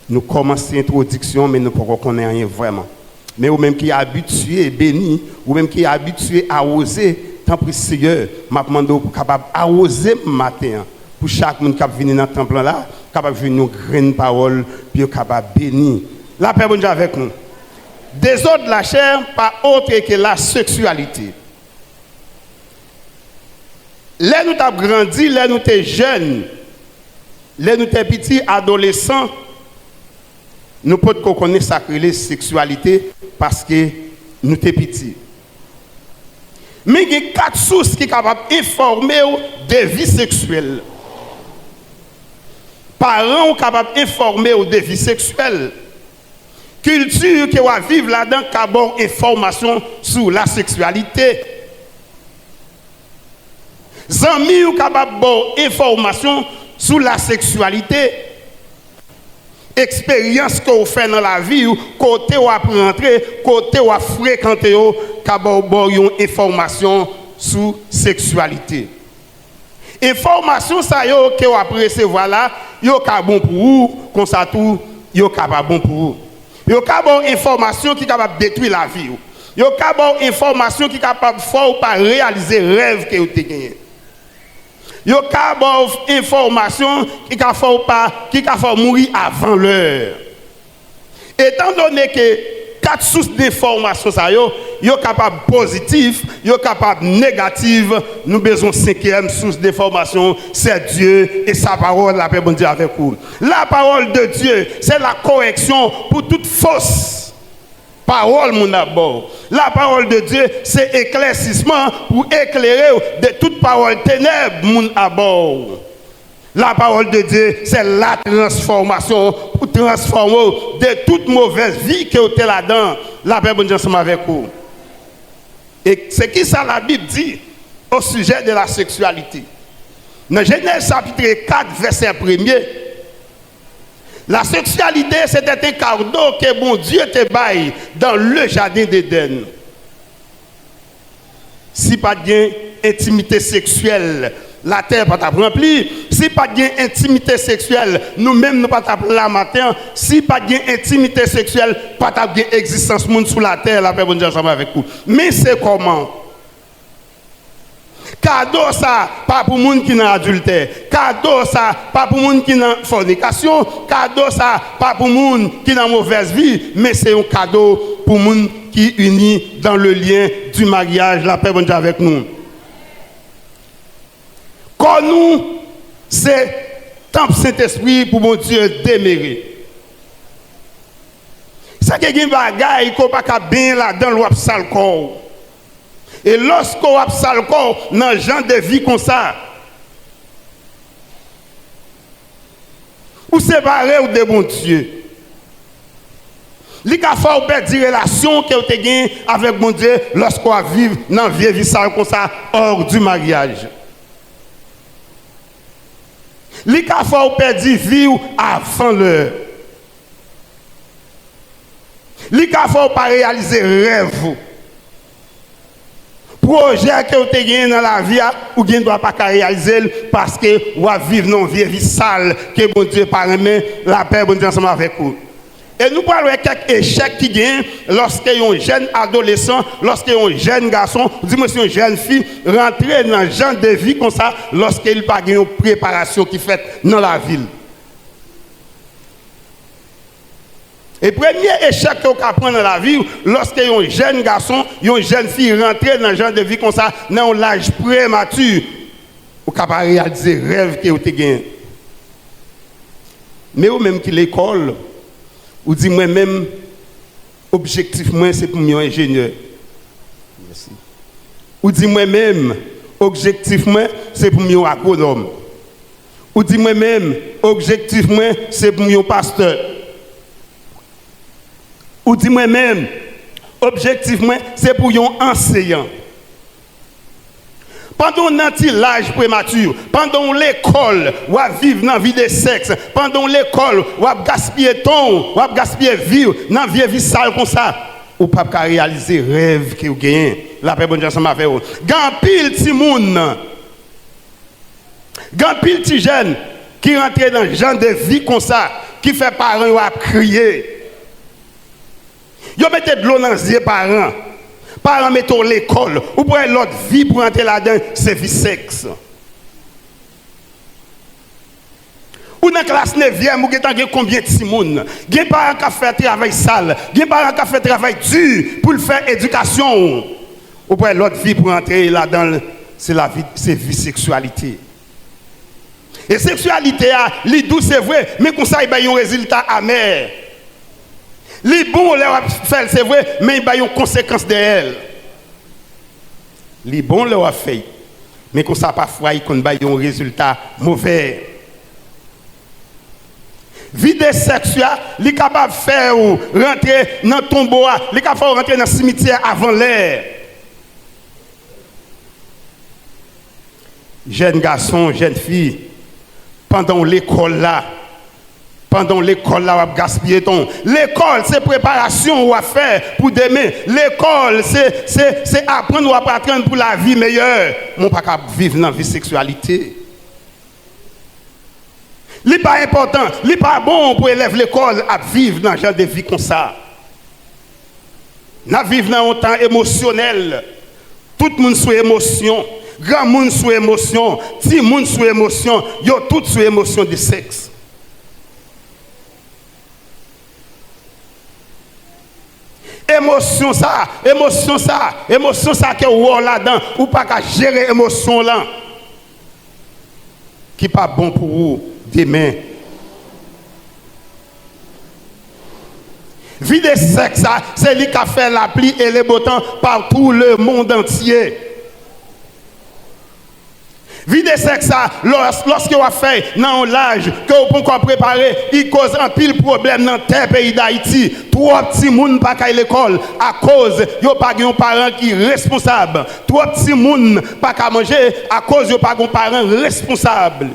nous commençons l'introduction, mais nous ne pouvons connaître rien vraiment. Mais ou même qui est habitué, béni, ou même qui est habitué à oser, tant pis Seigneur, m'a demandé pour capable arroser matin pour chaque monde qui a venu dans le temple là, capable venir nous grande parole puis capable bénir. La paix bon Dieu avec nous. Des ordres de la chair pas autre que la sexualité. Là nous t'as grandi, là nous t'es jeune, là nous t'es petit adolescent, nous pouvons connaître sacré sexualité parce que nous t'es petit. Mais il y a 4 sources qui sont capables d'informer de vie sexuelle. Parents sont capables d'informer de vie sexuelle. Culture qui va vivre là-dedans, qui a information sur la sexualité. Amis sont capables d'information sur la sexualité. Expérience que vous faites dans la vie, côté où vous rentrer, côté où vous fréquentez, vous avez une information sur la sexualité. Information que vous avez recevoir là, vous avez bon pour vous, comme ça tout, vous avez bon pour vous. Vous avez une information qui est capable de détruire la vie. Vous avez une information qui est capable de faire réaliser le rêve que vous avez gagné. Yo ka information qui ka fait mourir avant l'heure. Étant donné que quatre sources d'information ça yo capable positif, yo capable négatif. Nous besoin cinquième source d'information, c'est Dieu et sa parole, la paix bon Dieu avec vous. La parole de Dieu, c'est la correction pour toute fausse parole mon abord. La parole de Dieu, c'est éclaircissement pour éclairer de toute parole ténèbres mon abord. La parole de Dieu, c'est la transformation pour transformer de toute mauvaise vie que vous êtes là-dedans. La paix bon Dieu ensemble avec vous. Et c'est qui ça la Bible dit au sujet de la sexualité. Dans Genèse chapitre 4, verset 1er, la sexualité, c'était un cadeau que bon Dieu te baille dans le jardin d'Éden. Si pas d'intimité sexuelle, la terre pas remplie. Si pas d'intimité sexuelle, nous-mêmes nous pas la matin. Si pas d'intimité sexuelle, pas d'existence monde sur la terre, la paix bon Dieu ensemble avec vous. Mais c'est comment? Cadeau ça, pas pour monde qui n'a adultère. Cadeau ça, pas pour monde qui n'a fornication. Cadeau ça, pas pour monde qui n'a mauvaise vie. Mais c'est un cadeau pour monde qui unit dans le lien du mariage. La paix bon Dieu avec nous. Quand nous, c'est temple Saint-Esprit pour mon Dieu démérer. Ça qui est un bagage, il ne faut pas bien là-dedans, l'ouap sale corps. Et lorsqu'on a sale corps, dans le genre de vie comme ça, ou séparer ou de bon Dieu. Il faut perdre des relations que vous avez avec mon Dieu lorsqu'on vit dans une vie sale comme ça, hors du mariage. Il faut perdre vie avant l'heure. Il faut pas réaliser rêve. Projet que vous avez dans la vie, ou ne doit pas réaliser parce que vous vivez dans une vie sale que bon Dieu permet la paix bon Dieu ensemble avec vous. Et nous parlons de quelques échecs qui gagnent lorsque un jeune adolescent, lorsque un jeune garçon, dis-moi si une jeune fille rentre dans un genre de vie comme ça, lorsqu'il n'a pas une préparation qui fait dans la ville. Et premier échec que vous apprenez dans la vie, lorsque un jeune garçon, une jeune fille rentre dans un genre de vie comme ça, dans l'âge prématuré, vous ne pouvez pas réaliser le rêve que vous avez gagné. Mais vous même qui l'école, ou dit moi-même, objectif moi c'est pour moi ingénieur. Merci. Ou dit moi-même, objectif moi c'est pour moi agronome. Ou dit moi-même, objectif moi c'est pour moi pasteur. Ou dit moi-même, objectif moi c'est pour un enseignant. Pendant l'âge prématuré, pendant l'école, ou à vivre dans la vie de sexe, pendant l'école, ou à gaspiller temps, ou à gaspiller vie, dans la vie sale comme ça, ou pas réaliser le rêve que vous gagnez. La paix bonne Dieu ensemble avec vous. Gan pile petit monde, gan pile petit jeune qui rentre dans le genre de vie comme ça, qui fait parents ou à crier. Yo mettez de l'eau dans les yeux parents. Parents mettent l'école, ou pour l'autre vie pour entrer là-dedans, c'est vie sexe. Ou dans la classe 9e, ou avez combien de personnes? Vous avez parents qui fait travail sale, vous avez parents qui fait travail dur pour faire éducation. Ou pour l'autre vie pour entrer là-dedans, c'est la vie, c'est vie sexualité. Et sexualité, les doux c'est vrai, mais comme ça, il y a un résultat amer. Les bons, c'est vrai, mais il y a une conséquence de elle. Les bons, les fait, mais comme ça, parfois, il y a un résultat mauvais. Vie de sexuelle, il est capable de faire rentrer dans le tombeau, il est capable de rentrer dans le cimetière avant l'heure. Jeunes garçons, jeunes filles, pendant l'école là, on va gaspiller ton. L'école, c'est préparation ou à faire pour demain. L'école, c'est apprendre ou apprendre pour la vie meilleure. On ne peut pas vivre dans la vie sexualité. Ce n'est pas important, ce n'est pas bon pour élève l'école à vivre dans un genre de vie comme ça. Nous vivons dans un temps émotionnel. Tout le monde sous émotion. Grand monde sous émotion. Petit monde sous émotion. Yo tout sous émotion du sexe. émotion ça que ou là-dedans, ou pas qu'à gérer émotion là. Qui pas bon pour vous demain. Vie de sexe, c'est lui qui a fait la pluie et les beaux temps par tout le monde entier. Vie de sexe, lorsque vous fait dans l'âge que vous pouvez préparer, il cause un pile problème dans le pays d'Haïti. Trois petits moun pas à l'école à cause yo pas un parent qui est responsable. Trois petits moun pas à manger à cause yo pas un parent responsable.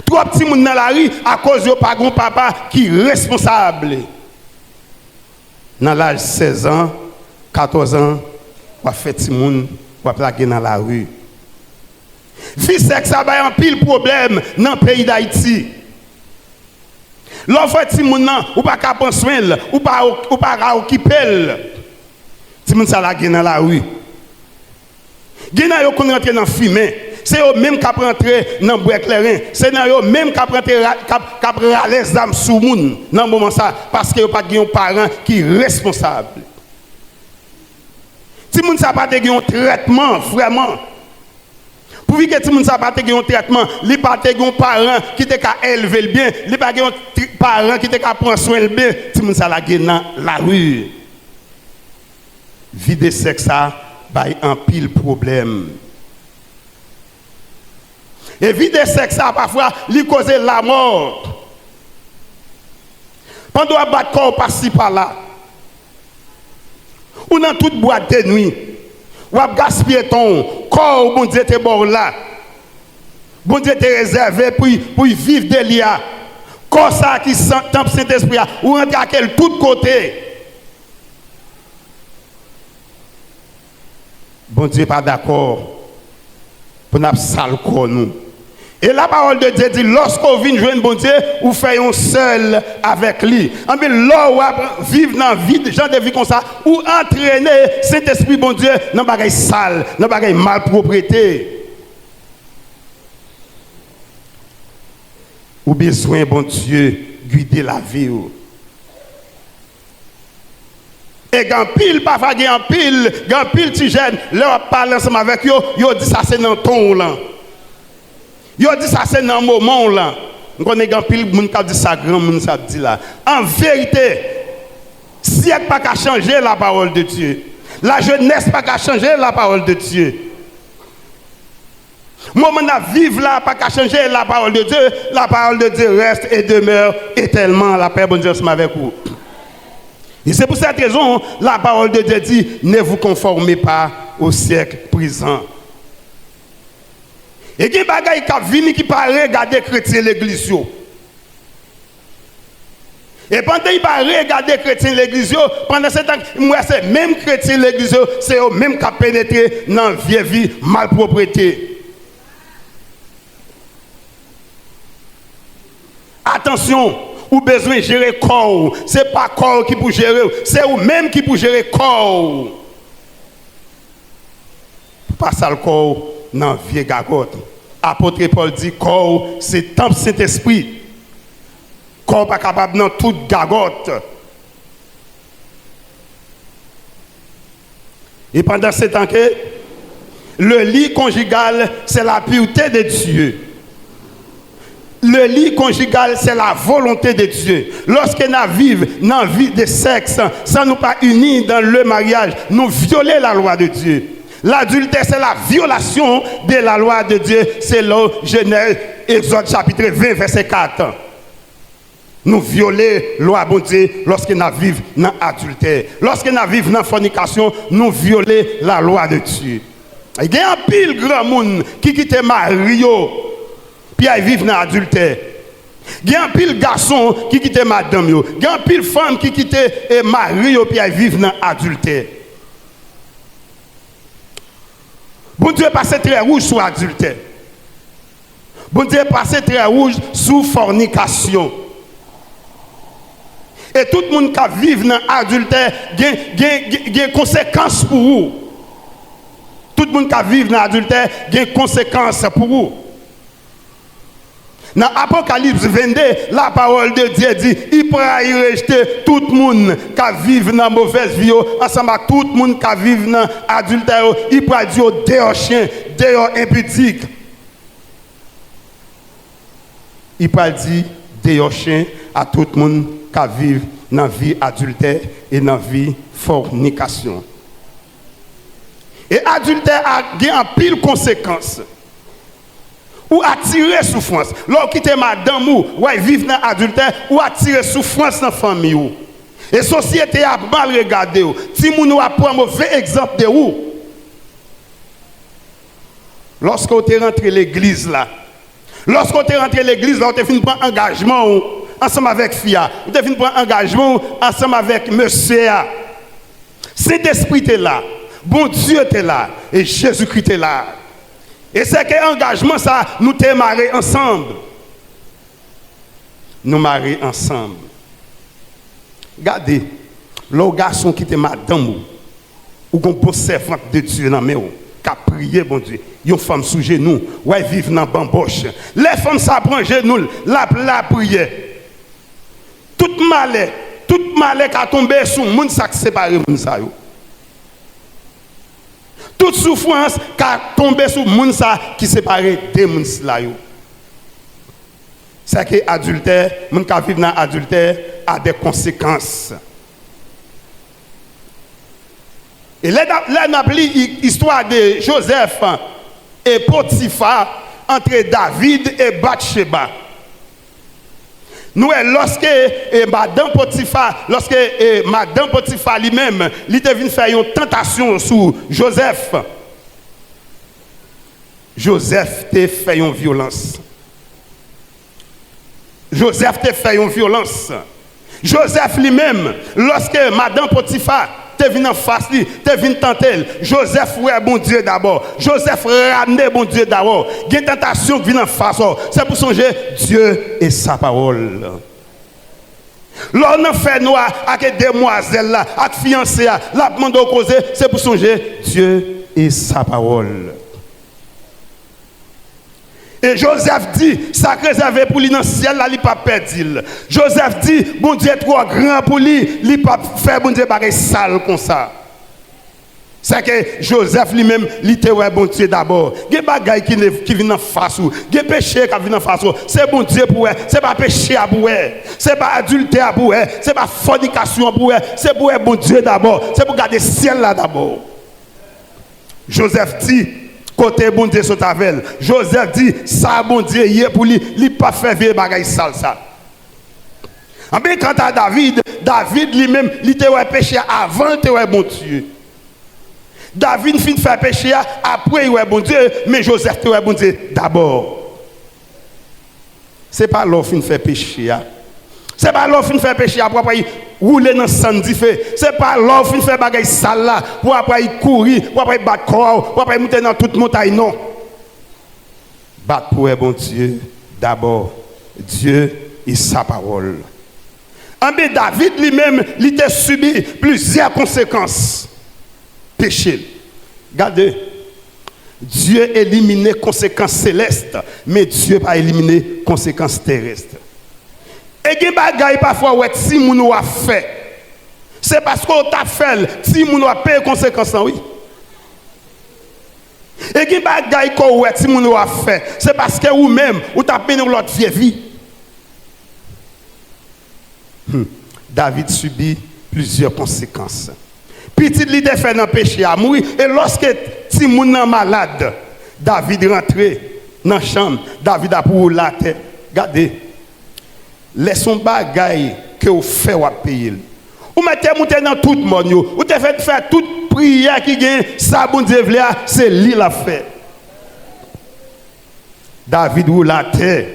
Trois petits moun dans la rue à cause yo pas un papa qui est responsable. Dans l'âge 16 ans, 14 ans, on fait petit moun, on plaquer dans la rue. Vie sexe a un pile problème dans le pays d'Haïti. L'enfant ti moun nan ou pas ka prendre soin ou pas occuper. Ti moun sa la gen dans la rue. Gen yo kon rentre dans fumée. C'est eux même qui rentrer dans bois clairin. C'est eux même qui rentrer à l'aise d'âme sous moun dans moment ça parce que yo pas gen parent qui responsable. Ti moun sa pas de gen traitement vraiment. Pour que tout le monde n'a pas un traitement, il n'y a pas un parent qui t'a élevé le bien, il n'y a pas un parent qui t'a prendre soin le bien, tout le monde a dans la rue. Vie de sexe, ça a un pile problème. Et vie de sexe, ça parfois, il cause la mort. Pendant qu'on bat corps par-ci par-là, ou dans toute boîte de nuit, ou à gaspiller ton corps, bon Dieu, t'es bon là. Bon Dieu, t'es réservé pour vivre de l'IA. Corps ça qui sent tant Saint-Esprit, ou rentre à quel tout côté. Bon Dieu, pas d'accord pour nous sale corps nous. Et la parole de Dieu dit, lorsqu'on vient joindre bon Dieu, ou fait un seul avec lui. En fait, là où vivre dans la vie, gens de vie comme ça, ou entraîner cet esprit bon Dieu dans bagaille sale, dans bagaille malpropreté. Ou besoin bon Dieu guider la vie. Et quand pile, parfois, quand pile, tu gênes, leur parle ensemble avec eux, ils disent ça c'est dans ton là. Yo dit ça c'est dans un moment là. On connaît grand pile moun qui dit ça grand moun ça dit là. En vérité, si elle pas qu'à changer la parole de Dieu. La jeunesse pas qu'à changer la parole de Dieu. Moment à vivre là pas qu'à changer la parole de Dieu. La parole de Dieu reste et demeure éternellement. La paix bon Dieu soit avec vous. Et c'est pour cette raison la parole de Dieu dit ne vous conformez pas au siècle présent. Et il y a des bagailles qui viennent qui paraissent regarder chrétien l'église. Et pendant qu'il va regarder chrétien l'église, pendant ce temps, moi c'est même chrétien l'église, c'est eux même qui pénétré dans la vieille vie malpropreté. Attention, ou besoin de gérer le corps. Ce n'est pas le corps qui peut gérer, c'est eux même qui peut gérer le corps. Pas ça le corps dans la vieille gagote. Apôtre Paul dit corps, c'est temple Saint-Esprit. Corps pas capable dans toute gagote. Et pendant ce temps que le lit conjugal, c'est la pureté de Dieu. Le lit conjugal, c'est la volonté de Dieu. Lorsque nous vivons dans la vie de sexe, sans nous pas unis dans le mariage, nous violons la loi de Dieu. L'adultère, c'est la violation de la loi de Dieu. C'est là, Genèse, Exode chapitre 20, verset 4. Nous violons la loi de Dieu lorsque nous vivons dans l'adultère. Lorsque nous vivons dans la fornication, nous violons la loi de Dieu. Il y a un pile grand monde qui quitte Mario, puis ils vivent dans l'adultère. Il y a un pile garçon qui quitte madame. Il y a un pile femme qui quitte Mario, puis ils vivent dans l'adultère. Bon Dieu passe très rouge sur adultère. Bon Dieu passe très rouge sur fornication. Et tout le monde qui vit dans l'adultère a des conséquences pour vous. Tout le monde qui vit dans l'adultère a des conséquences pour vous. Dans Apocalypse 22, la parole de Dieu dit, il pourra y rejeter tout le monde qui vit dans la mauvaise vie, ensemble avec tout le monde qui vit dans l'adultère, il pourra dire dehors chien, dehors impudique. Il pourra dire dehors chien à tout le monde qui vit dans la vie adultère et dans la vie fornication. Et adultère a en pile conséquences. Ou attirer souffrance. Lorsque quitte madame ou vivre dans l'adultère, ou attirer souffrance dans la famille. Ou. Et la société a mal regardé. Si nous avons un mauvais exemple de vous, lorsque vous êtes rentré à l'église là, vous avez fini prendre engagement ensemble avec Fia, vous avez fini prendre engagement ensemble avec monsieur. Saint-Esprit est là, bon Dieu est là, et Jésus-Christ est là. Et c'est que l'engagement, ça, nous te mariés ensemble. Nous mariés ensemble. Regardez, le garçon qui était madame, ou qu'on peut servante de Dieu dans mes qui a prié, bon Dieu, une femme sous genoux, ou elle vit dans bamboche. Les femmes s'apprennent genoux, la prière. Tout malheur qui a tombé sur le monde, ça a séparé le monde. Toute souffrance qui a tombé sur le monde qui sépare des gens. C'est que l'adultère, les gens qui vivent dans l'adultère a des conséquences. Et là, on a pris l'histoire de Joseph et Potiphar entre David et Bathsheba. Nous, lorsque Madame Potiphar, lui-même, il était venu faire une tentation sur Joseph. Joseph t'a fait une violence. Joseph lui-même, lorsque Madame Potiphar t'es venu en face, t'es venu tenter. Joseph, ouais, bon Dieu d'abord. Joseph, ramener bon Dieu d'abord. Il y a une tentation qui vient en face. C'est pour songer Dieu et sa parole. L'on a fait noir avec des demoiselles là, avec fiancés là, la demande au causer, c'est pour songer Dieu et sa parole. Et Joseph dit, ça réservé pour lui dans le ciel, là, il n'a pas perdu. Joseph dit, bon Dieu est trop grand pour lui, il n'a pas fait bon Dieu pareil sale comme ça. C'est que Joseph lui-même, il était bon Dieu d'abord. Il y a des bagailles qui viennent en face, il y a des péchés qui viennent en face. C'est bon Dieu pour elle, ce n'est pas péché pour elle, ce n'est pas adultère pour elle, ce n'est pas fornication pour elle, c'est pour elle bon Dieu d'abord, c'est pour garder le ciel là d'abord. Joseph dit, côté bon Dieu sur ta velle. Joseph dit, ça bon Dieu hier pour lui, il n'a pas fait vieille bagaille sale ça. Mais quant à David lui-même, il était péché avant, il était bon Dieu. David fin de faire péché après, il est bon Dieu, mais Joseph était bon Dieu d'abord. Ce n'est pas l'offre de faire péché. Ce n'est pas l'offre de faire péché pour après rouler dans le sang du feu. Ce n'est pas l'offre de faire bagaille sale là pour après courir, pour après battre corps, pour après monter dans toute montagne. Non. Battre pour bon Dieu d'abord. Dieu et sa parole. Mais David lui-même, il a subi plusieurs conséquences. Péché. Regardez. Dieu élimine les conséquences célestes, mais Dieu n'a pas éliminé les conséquences terrestres. Et il y a des bagailles parfois où si nous avons fait, c'est parce qu'on t'a fait, si nous avons payé les conséquences, oui. Et il y a des bagailles où si nous avons fait, c'est parce que vous-même, vous avez payé notre vieille vie. David subit plusieurs conséquences. Petit il était fait dans le péché à mourir. Et lorsque si moun est malade, David rentré dans la chambre, David a pour la tête. Regardez, laissons bagaille que vous faites ou payer. Vous mettez monter dans tout le monde, vous te faites faire toute prière qui gagne, ça bon Dieu c'est lui la fait. David ou la terre,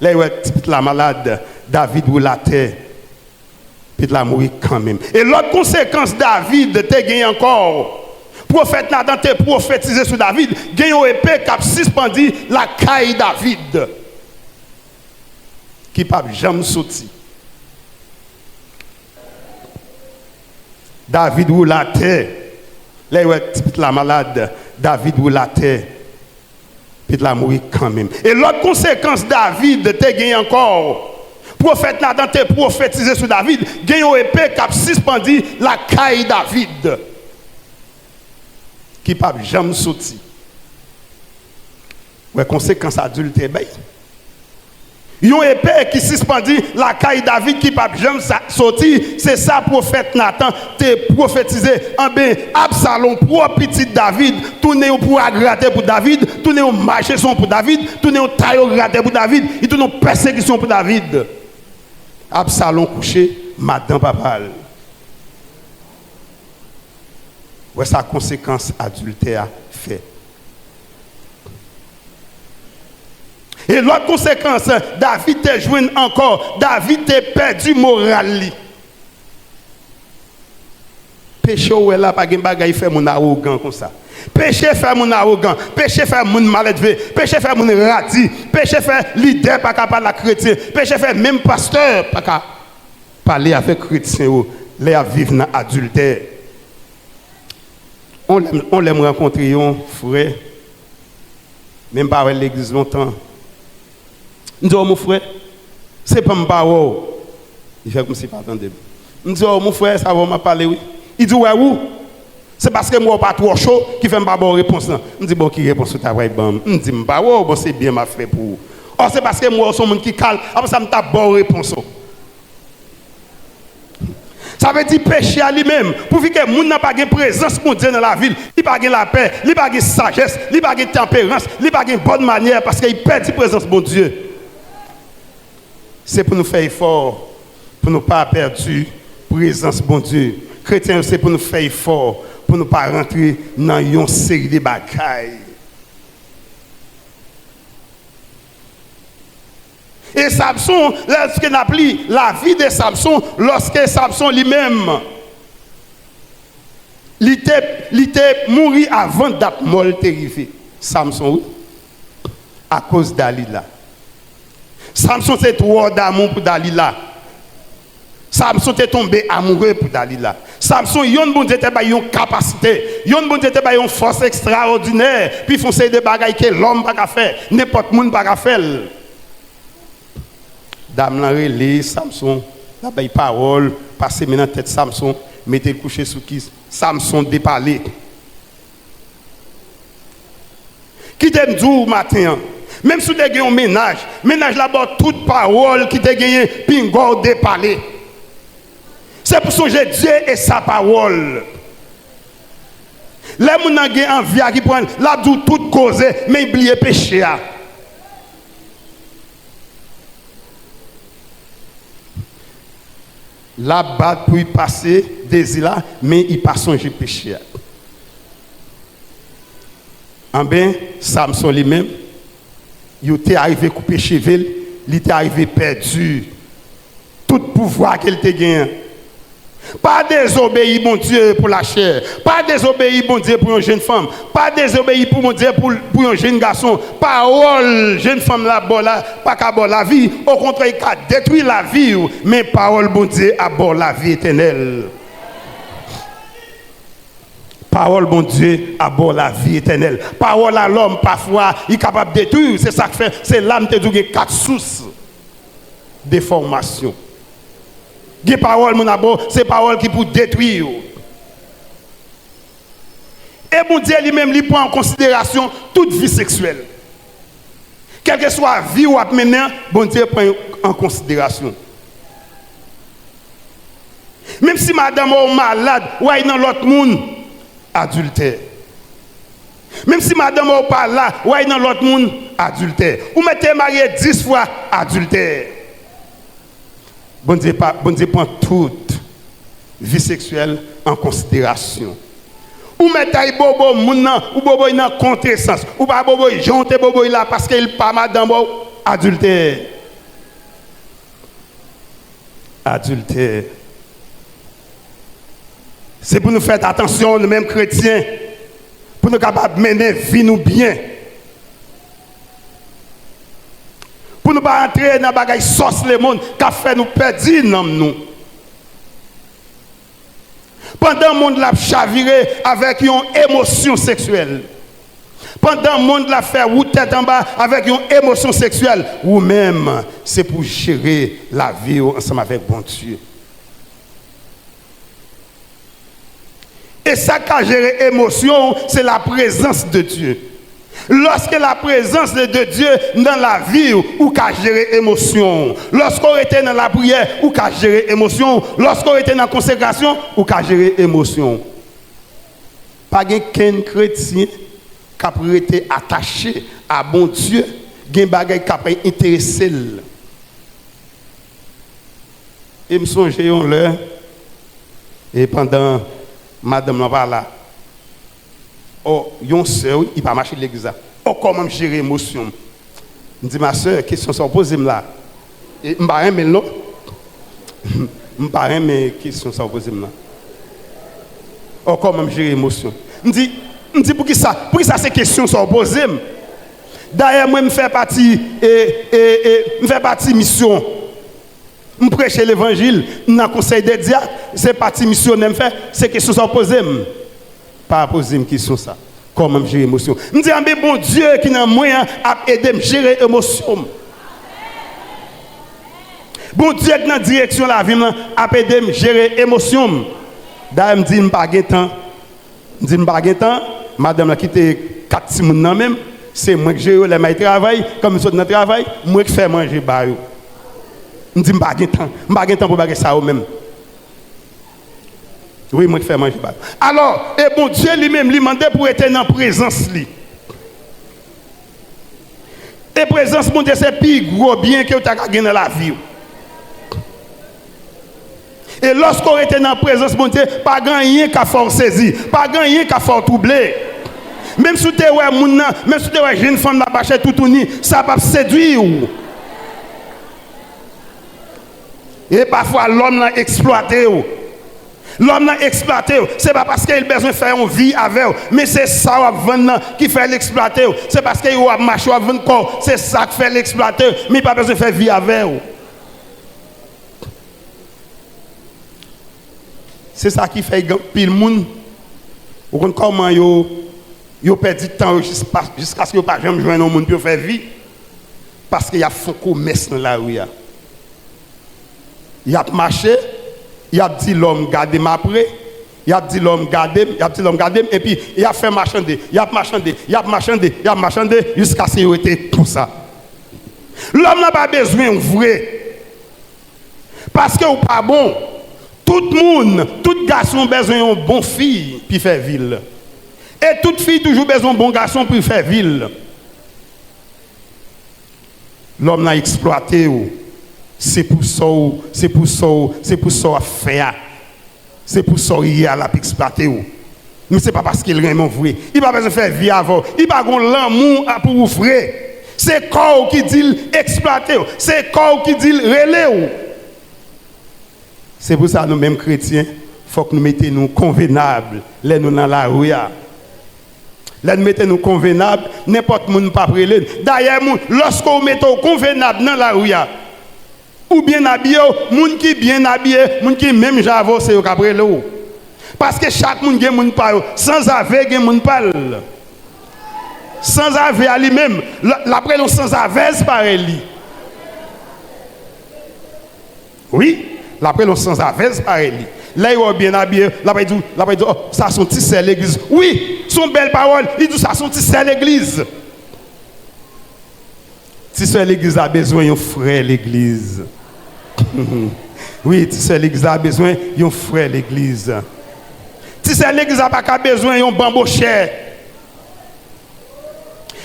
là où est la malade, David ou la terre. Puis de la mourir quand même. Et l'autre conséquence, David, te gagné encore. Prophète Nathan te prophétisé sur David, gagné une épée qui a suspendu la caille David. Qui ne peut jamais sortir. David ou la terre. Là où est la malade, David ou la terre. puis il a mouru quand même. Et l'autre conséquence, David te gagné encore. Prophète Nathan te prophétisé sur David, gagne une épée qui a suspendu la caille David. Qui n'a jamais sorti. Ouais, conséquence adultère. Une épée qui suspendit la caille David qui n'a jamais sorti. C'est ça, prophète Nathan, te prophétisé. En bien, Absalom, pour petit David, tourner pour gratter pour David, tourner au marché pour David, tourner au taille gratter pour David, il tourne en persécution pour David. Absalom couché, madame papal. Ouais, sa conséquence adultère fait. Et l'autre conséquence, David te joint encore. David te perdu moral. Péché ou là, pas de bagaille fait mon arrogant comme ça. Péché fait mon arrogant. Péché fait mon malévé. Péché fait mon radis. Péché fait leader pas capable la chrétien. Péché fait même pasteur pas capable parler avec chrétien. Les à vivre dans adultère. On l'aime rencontrer un frère. Même pas à l'église longtemps. Je dis, oh mon frère, c'est pas mon parole. Il fait comme si pas attendez. Je dis, oh mon frère, ça va me parler, oui. Il dit, ouais, où? C'est parce que moi, pas trop chaud, qui fait ma bonne réponse. Je dis, bon, qui réponse ta vraie bonne? Je dis, bah, oh, bon, c'est bien, ma frère, pour vous. Oh, c'est parce que moi, je suis un monde qui calme, après ça, je ta bonne réponse. Ça veut dire péché à lui-même. Pour que les gens n'aient pas de présence pour Dieu dans la ville. Il n'a pas de la paix, il n'a pas de sagesse, il n'a pas de tempérance, il n'a pas de bonne manière parce qu'il perd la présence de Dieu. C'est pour nous faire effort, pour ne pas perdre la présence de Dieu. Chrétiens, c'est pour nous faire effort, pour ne pas rentrer dans une série de bagailles. Et Samson, lorsqu'il a pris la vie de Samson, lorsque Samson lui-même, il était mort avant d'être mort terrifié. Samson, oui, à cause d'Alila. Samson c'est trop d'amour pour Dalila. Samson est tombé amoureux pour Dalila. Samson, yon bon Dieu te ba yon capacité, yon bon Dieu te ba yon force extraordinaire, puis font ces des bagailles que l'homme pas faire, n'importe monde pas faire. Dame la relé Samson, la baille parole, passer maintenant tête Samson, mettez le coucher sous qui Samson déparlé. Qui t'aime du matin, même si tu as un ménage là-bas toute parole qui t'a gagné pingo déparlé. C'est pour songer Dieu et sa parole. Les gens ont envie qui prennent la toute cause, mais oublier péché. La batte pour y passer désir là, mais il passe son péché. En bien, Samson lui-même, il était arrivé à couper cheveux, il était arrivé perdu. Tout pouvoir qu'il te gagne. Pas désobéir, mon Dieu, pour la chair. Pas désobéir, mon Dieu, pour une jeune femme. Pas désobéir, pour mon Dieu, pour un jeune garçon. Parole, jeune femme, pas qu'à bord la vie. Au contraire, il a détruit la vie. Mais parole, mon Dieu, à bord la vie éternelle. Parole, mon Dieu, à bord la vie éternelle. Parole à l'homme, parfois, il est capable de détruire. C'est ça que fait. C'est l'âme de Dieu, 4 sources de formation. Des paroles, mon abo, c'est paroles qui pour détruire. Et mon Dieu lui-même, il prend en considération toute vie sexuelle. Quelle que soit la vie ou maintenant, bon Dieu prend en considération. Même si madame est malade, ou est dans l'autre monde, adultère. Même si madame n'est pas là, ou est dans l'autre monde, adultère. Ou mettez marié 10 fois, adultère. Bon Dieu prend toute vie sexuelle en considération. Ou mettez bobo moun ou bobo dans contresens, ou pas bobo jonte bobo là parce qu'il pas madame adultère. Adultère. C'est pour nous faire attention, nous mêmes chrétiens, pour nous capables de mener vie nous bien. Pour ne pas entrer dans la bagaille sauce le monde qui a fait nous perdre nous. Pendant le monde l'a chaviré avec une émotion sexuelle. Pendant le monde la fait ou tête en bas avec une émotion sexuelle, ou même c'est pour gérer la vie ensemble avec bon Dieu. Et ça qui gère l'émotion, c'est la présence de Dieu. Lorsque la présence de Dieu dans la vie, ou qu'à gérer l'émotion. Lorsqu'on était dans la prière, ou qu'à gérer l'émotion. Lorsqu'on était dans la consécration, ou qu'à gérer l'émotion. Pas qu'un chrétien qui a été attaché à bon Dieu, il y a des gens qui ont intéressé. Et je me souviens en l'heure, et pendant madame n'a pas là, oh, yon sœur, il pas marcher l'église. Oh, comment gérer l'émotion? Je dis, ma sœur, question sont posées là. Et je ne sais pas, mais non. Je ne sais pas, mais question sont posées là. Oh, comment gérer l'émotion? Je dis, pour qui ça ces questions sont posées? D'ailleurs, moi, je fais partie mission. Je prêche l'évangile dans le conseil des diacres. C'est partie mission, je fais ces questions sont posées. Pas poser une question ça. Comment gérer l'émotion? Je dis, mais bon Dieu qui n'a moyen à aider à gérer l'émotion. Bon Dieu qui dans la direction de la vie a aider à gérer l'émotion. D'ailleurs, je dis, je n'ai pas de temps. Je dis, je n'ai pas de temps. Madame a quitté 4 petits moun même. C'est moi qui gère les travail. Comme je suis dans le travail, moi qui fais manger. Je dis, je n'ai pas de temps. Je n'ai pas de temps pour faire ça même. Oui, moi qui fais manger. Alors, et bon Dieu lui-même lui demandait pour être dans la présence. Et présence, mon Dieu, c'est le plus gros bien que tu as gagné dans la vie. Et lorsqu'on était dans la présence, mon Dieu, pas rien qu'à faire saisir, pas rien qu'à faire troubler. Même si tu es une jeune femme qui a pas tout uni, ça va séduire. Et parfois, l'homme l'a exploité. L'homme l'a exploité. Ce n'est pas parce qu'il a besoin de faire une vie avec eux, mais c'est ça qui fait l'exploiter. C'est parce qu'il a marché avec un corps. C'est ça qui fait l'exploiter, mais il n'a pas besoin de faire vie avec eux. C'est ça qui fait que le monde, comment ils perdent du temps jusqu'à ce qu'ils ne pas jamais joindre un monde pour faire vie. Parce qu'il y a un commerce dans la rue. Il y a marché. Il a dit l'homme garde m'après, il a dit l'homme garde, et puis il a fait marchander, il a marchandé jusqu'à ce qu'il était tout ça. L'homme n'a pas besoin de vrai. Parce que ou pas bon, tout garçon a besoin d'une bonne fille pour faire ville. Et toute fille toujours besoin d'un bon garçon pour faire ville. L'homme n'a exploité. C'est pour ça à faire. C'est pour ça qu'il y a la exploiter. Mais ce n'est pas parce qu'il est vraiment vrai. Il n'a pas besoin de faire vie avant. Il n'a pas l'amour pour vous frère. C'est le corps qui dit exploiter. C'est le corps qui dit relais. C'est pour ça que nous, mêmes chrétiens, il faut que nous mettions nous convenables. Là, nous dans la rue. Là, nous mettons nous convenables. N'importe qui ne peut pas prêler. D'ailleurs, lorsqu'on met convenable dans la rue, ou bien habillé, moun qui bien habillé, moun qui même j'avoue c'est au cabré l'eau. Parce que chaque moun gen moun parle, sans avec gen moun parle. Sans avec à lui-même, l'après non sans avec pareil. Oui, l'après non sans avec pareil. Là il est bien habillé, l'après dit oh, ça son petit c'est l'église. Oui, son belle parole, il dit ça son petit c'est l'église. Si c'est l'église a besoin d'un frère l'église. Oui, si c'est l'église a besoin d'un frère l'église. Si c'est l'église a pas besoin d'un bambocher.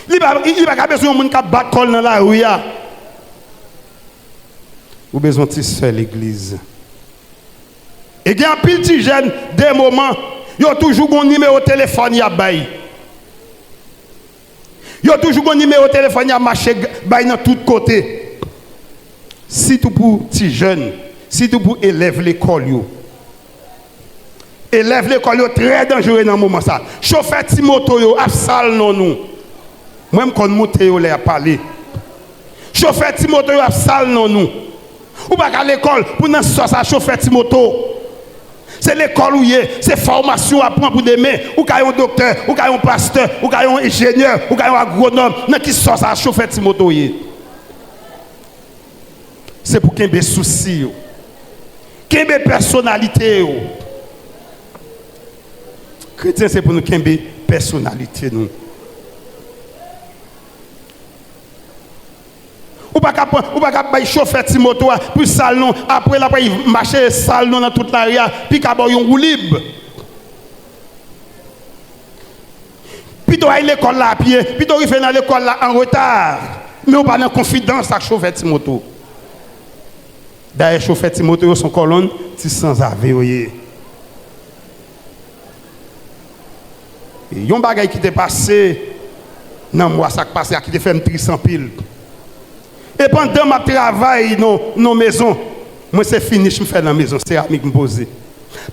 Il n'a pas besoin d'un monde qui bat col dans la rue. Ou besoin de c'est l'église. Et il y a un petit jeune des moments, il y a toujours un numéro de téléphone y a bail. Il y a toujours un numéro de téléphone à marcher dans tous côtés. Si tout pour petit jeune, si tout pour élève l'école, élève l'école très dangereux dans le moment ça. Chauffeur petit moto a sale non nous. Même quand monte yo les a parlé. Chauffeur petit moto a sale non nous. Ou pas à l'école pour dans ça chauffeur petit moto. C'est l'école où il est, c'est formation à prendre pour demain. Ou qu'il y a un docteur, ou qu'il y a un pasteur, ou qu'il y a un ingénieur, ou qu'il y a un agronome, dans qui sort ça chauffer ti moto. C'est pour qu'il y ait des soucis, qu'il y ait des personnalités. Chrétien, c'est pour nous qu'il y ait des personnalités. Ou pas capable chauffer ti moto puis salon après là il marcher salon dans toute l'area puis capable yon roue libre. Puis toi l'école là à pied, puis toi il fait dans l'école là en retard. Mais on pas dans confidence à chauffer ti moto. D'ailleurs chauffer ti moto son colonne ti sans avé. Et yon bagay qui t'est passé dans moi ça passé qui t'est fait 300 piles. Et pendant ma travail dans nos maisons, moi c'est fini, je me fais dans la maison, c'est ami qui me pose.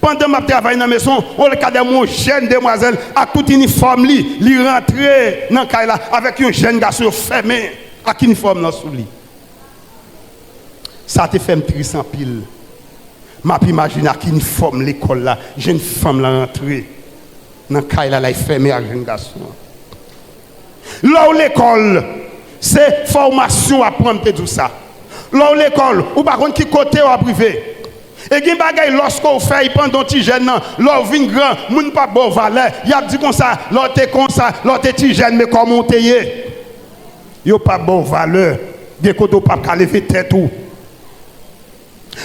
Pendant ma travail dans la maison, on le cadre mon jeune demoiselle à tout uniforme li rentrer dans la là avec un jeune garçon fermé avec uniforme là sous lui. Ça te fait 300 piles. M'a imaginer à uniforme l'école là, jeune femme là rentrer dans la là il fermé avec jeune garçon. Là où l'école c'est formation à prendre tout ça. Là où l'école, ou par contre qui côté ou à privé. Et qui bagay lorsqu'on fait pendant petit jeune, là où vient grand, moun pas bon valeur, y a dit comme ça, là t'es comme ça, là t'es petit jeune mais comment t'es yo pas bon valeur, des côté pas ka lever tête ou.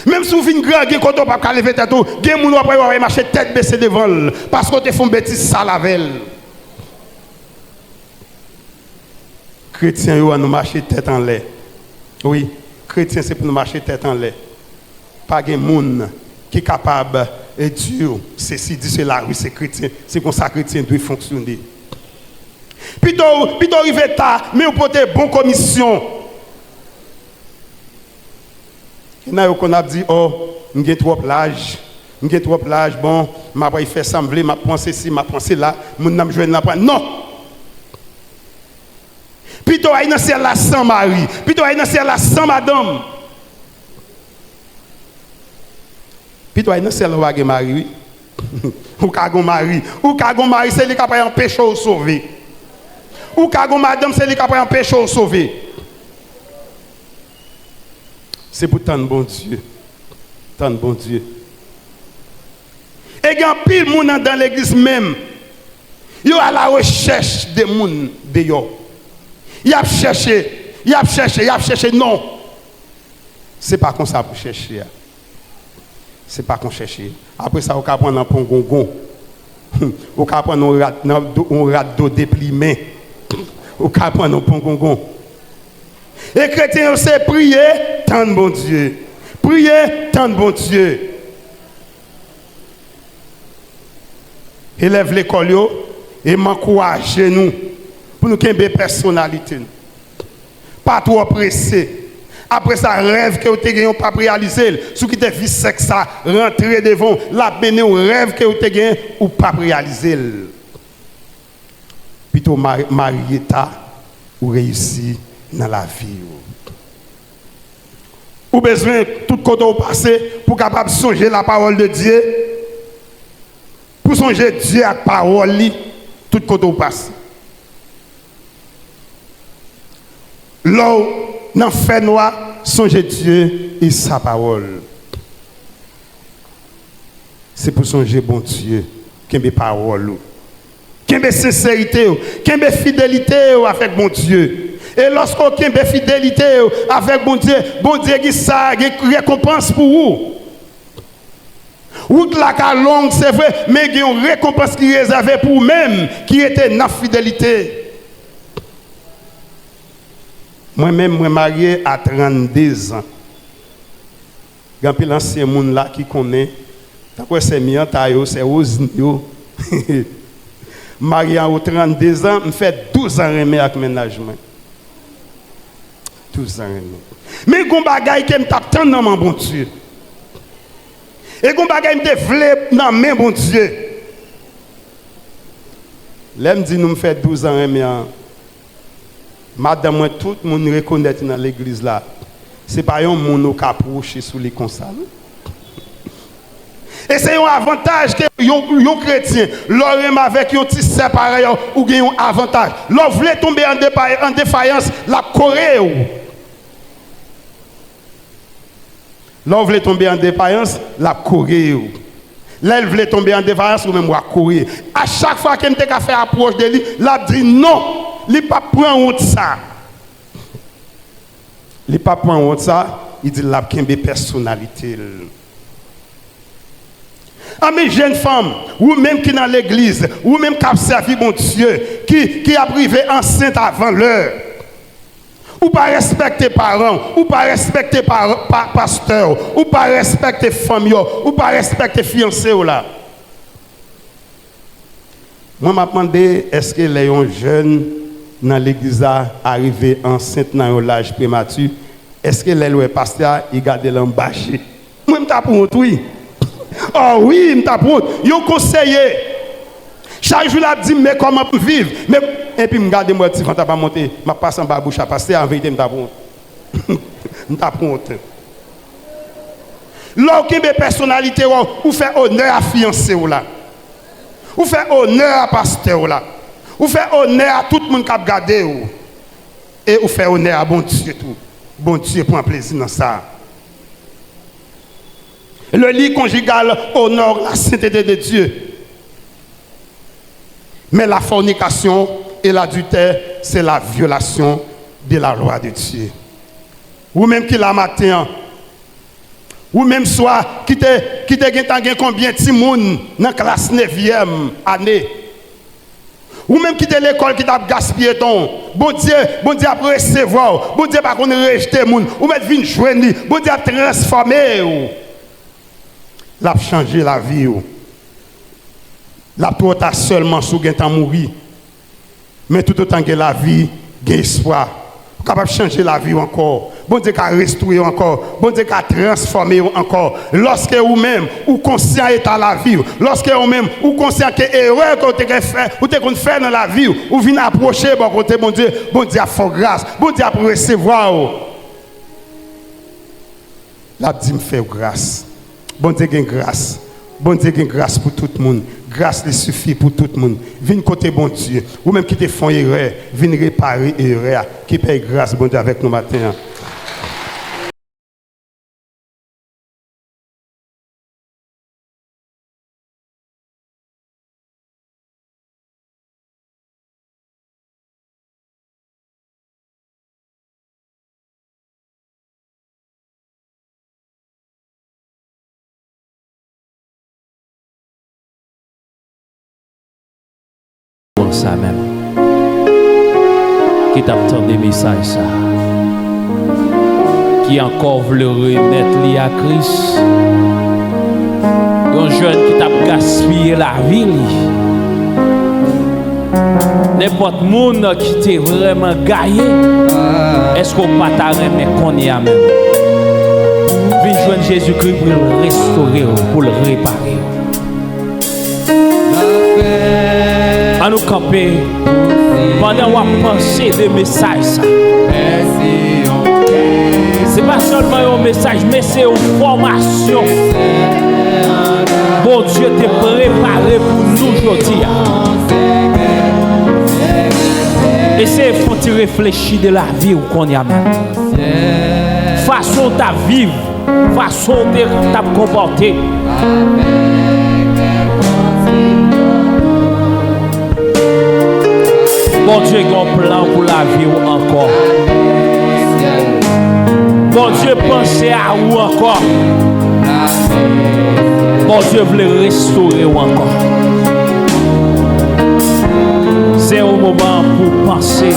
Même si vous vient grand, des côté pas ka lever tête ou, des moun après va marcher tête baissée devant parce que t'es font bêtise ça lavel. Chrétiens, nous marcher tête en l'air. Oui, chrétien, c'est pour nous marcher tête en l'air. Pas de monde qui est capable de dire, ceci dit cela, oui, c'est chrétien. C'est comme ça que chrétien doit fonctionner. Puis tu arrives tard, mais vous portez bonne commission. Il y en a qui ont dit, oh, j'ai trop plage. Bon, je vais faire sembler, je pense ici, je pense là, je vais jouer là. Non! Puis toi, il y a là sans mari. Puis toi, il y a là sans madame. Puis toi, il y a là sans mari. Ou kagon mari. Ou kagon mari, c'est lui qui a empêché de sauver. Ou kagon madame, c'est lui qui a empêché de sauver. C'est pour tant de bon Dieu. Tant de bon Dieu. Et il y a pile de monde dans l'église même. Il y a à la recherche des gens dehors. Il a cherché, non. C'est pas comme ça pour chercher. C'est pas qu'on cherche. Après ça, on va prendre un pont gongon. On va prendre un radeau déplimé. On va prendre un pont gongon. Et chrétiens, c'est prier, tant de bon Dieu. Prier, tant de bon Dieu. Élève l'école et m'encourage nous. Pour nous qu'il y ait une personnalité. Pas trop pressé. Après ça, rêve que vous n'avez pas réalisé. Ce qui te fait sexe, ça, rentrer devant, la béné au rêve que vous n'avez pas réalisé. Plutôt marié ou réussi dans la vie. Ou besoin tout côté au passé pour capable songer la parole de Dieu. Pour songer Dieu à la parole, tout côté au passé. Là où, dans le fait noir, songer Dieu et sa parole. C'est pour songer bon Dieu, qu'il y ait parole, qu'il y ait sincérité, qu'il y ait fidélité avec bon Dieu. Et lorsqu'on y a fidélité avec bon Dieu qui ça, il y a une récompense pour vous. Route la longue, c'est vrai, mais il y a une récompense qui est réservée pour vous-même, qui était la fidélité. Moi-même, je suis marié à 32 ans. Il y a un ancien monde là qui connaît. C'est mieux, c'est Ozinho. Marié à 32 ans, je fais 12 ans avec ménagement. 12 ans. Mais il y a un bagage qui me tape tant dans mon bon Dieu. Et il y a un bagage qui me développe dans mon bon Dieu. Là, je me dit, nous fait 12 ans mais madame, tout le monde reconnaît dans l'église là. Ce n'est pas un monde qui approche sous les consales. Et c'est un avantage que les chrétiens, l'orem avec un petit sœur pareil, ou gagne un avantage. L'on voulait tomber en défaillance, la Corée. L'on voulait tomber en défaillance, la Corée. Là, elle voulait tomber en défaillance, ou même la Corée. À chaque fois qu'elle a fait approche de lui, elle dit non, il ne pas prendre honte ça. Il ne pas prendre honte ça, il dit la personnalité. Ah, mes jeunes femmes, ou même qui dans l'église, ou même qui a servi mon Dieu, qui a privé enceinte avant l'heure, ou pas respecter parents, ou pas respecter pasteur, ou pas respecter famille, ou pas respecter fiancé là. Moi, je me demandé, est-ce que les jeunes dans l'église arrivés enceinte dans l'âge prématuré, est-ce que les pasteurs ils gardent l'embâché? Moi, je me tape oui. Oh oui, je tape ils ont conseillé. Chaque jour, il dit, mais comment vivre? Mais, et puis, je garde moi, quand tu pas monté, je passe en bas bouche à passer, en vérité, je tape je tape honte. Lorsque mes personnalités, vous faites honneur à fiancé là. Vous faites honneur à pasteur là. Vous faites honneur à tout le monde qui a regardé. Et vous faites honneur à bon Dieu tout. Bon Dieu prend plaisir dans ça. Le lit conjugal honore la sainteté de Dieu. Mais la fornication et l'adultère, c'est la violation de la loi de Dieu. Ou même qui la matin, ou même soit qui te combien de monde dans la classe 9e année. Ou même qui te l'école qui t'a gaspillé ton. Bon Dieu a recevoir. Bon Dieu pas qu'on rejeter moun. Ou mettre vinn joindre. Bon Dieu a transformer. L'a changer la vie. La porte seulement sous gen temps mourir. Mais tout autant que la vie, gen espoir. Capable de changer la vie encore. Bon Dieu qui a restauré encore. Bon Dieu qui a transformé encore. Lorsque vous-même, ou conscient état la vie, lorsque vous-même, ou conscient que erreur que vous avez fait, ou avez fait dans la vie, ou venez approcher, bon Dieu a fait grâce. Bon Dieu a recevoir. La dit me fait grâce. Bon Dieu a grâce. Bon Dieu a grâce pour tout le monde. Grâce lui suffit pour tout le monde. Viens côté bon Dieu. Ou même qui te font erreur, viens réparer erreur. Qui paye grâce, bon Dieu, avec nous matin. Ça même qui t'attend des messages ça qui encore veut remettre li à Christ un jeune qui t'a gaspillé la vie n'importe monde qui t'est vraiment gaillé est-ce qu'on pas t'a remet qu'on y a même viens joindre Jésus-Christ pour le restaurer pour le réparer. À nous camper pendant qu'on pense des messages. C'est pas seulement un message, mais c'est une formation. Bon Dieu t'est préparé pour nous aujourd'hui. Et c'est faut te réfléchir de la vie qu'on y a même. Façon ta vivre, façon de ta comporter. Bon Dieu a un plan pour la vie ou encore. Bon Dieu pensait à ou encore. Bon Dieu voulait restaurer ou encore. C'est un moment pour penser.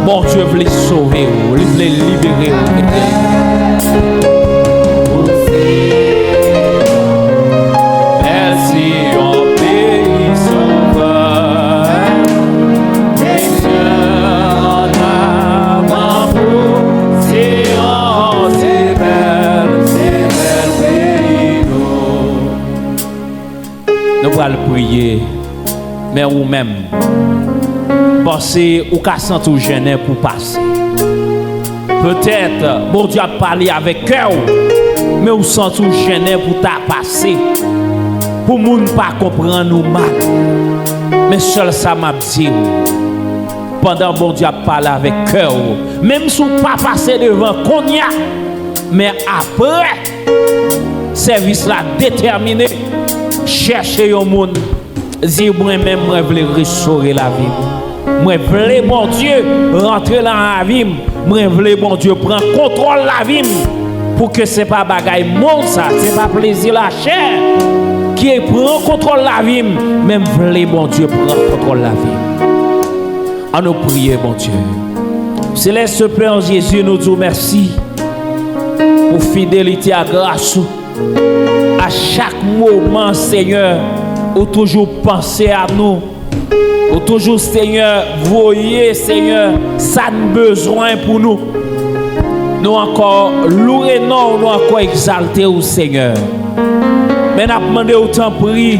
Bon Dieu voulait sauver ou, il voulait libérer ou. Nous allons prier, mais vous-même, pensez ou qu'à sentir gêné pour passer. Peut-être, bon Dieu a parlé avec cœur, mais on sent tout gêné pour ta passer. Pour moun pas comprendre nous mal. Mais seul ça m'a dit. Pendant bon Dieu a parlé avec cœur. Même si on pas passé devant qu'on y a. Mais après, service là déterminé, chercher un monde. Dire moi-même, moi veux restaurer la vie. Moi veux bon Dieu rentrer dans la vie. Moi veux bon Dieu prendre contrôle de la vie. Pour que ce n'est pas bagaille monde ça, ce n'est pas plaisir la chair qui prend contrôle de la vie. Même veux bon Dieu prendre contrôle de la vie. En nous prier, bon Dieu. Céleste Père Jésus, nous disons merci pour fidélité à grâce. À chaque moment, Seigneur, ou toujours penser à nous. Ou toujours, Seigneur, voyez, Seigneur, ça nous besoin pour nous. Nous encore louer, non, nous encore exalter au Seigneur. Mais nous demandons autant prix.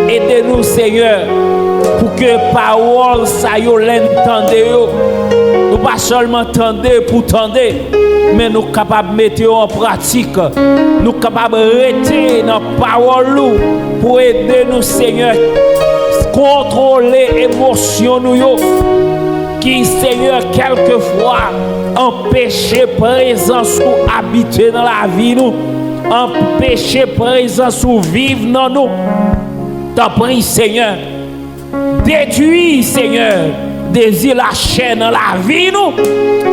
Aidez-nous, Seigneur, pour que parole ça yo l'entende. Nous pas seulement tendre pour tendre, mais nous capables de mettre en pratique. Nous capables de rester dans la parole pour aider nous, Seigneur, contrôler l'émotion nous qui, Seigneur, quelquefois empêcher présence ou habiter dans la vie nous, empêcher présence ou vivre dans nous. T'en prie, Seigneur, détruis, Seigneur, désir la chaîne dans la vie nous,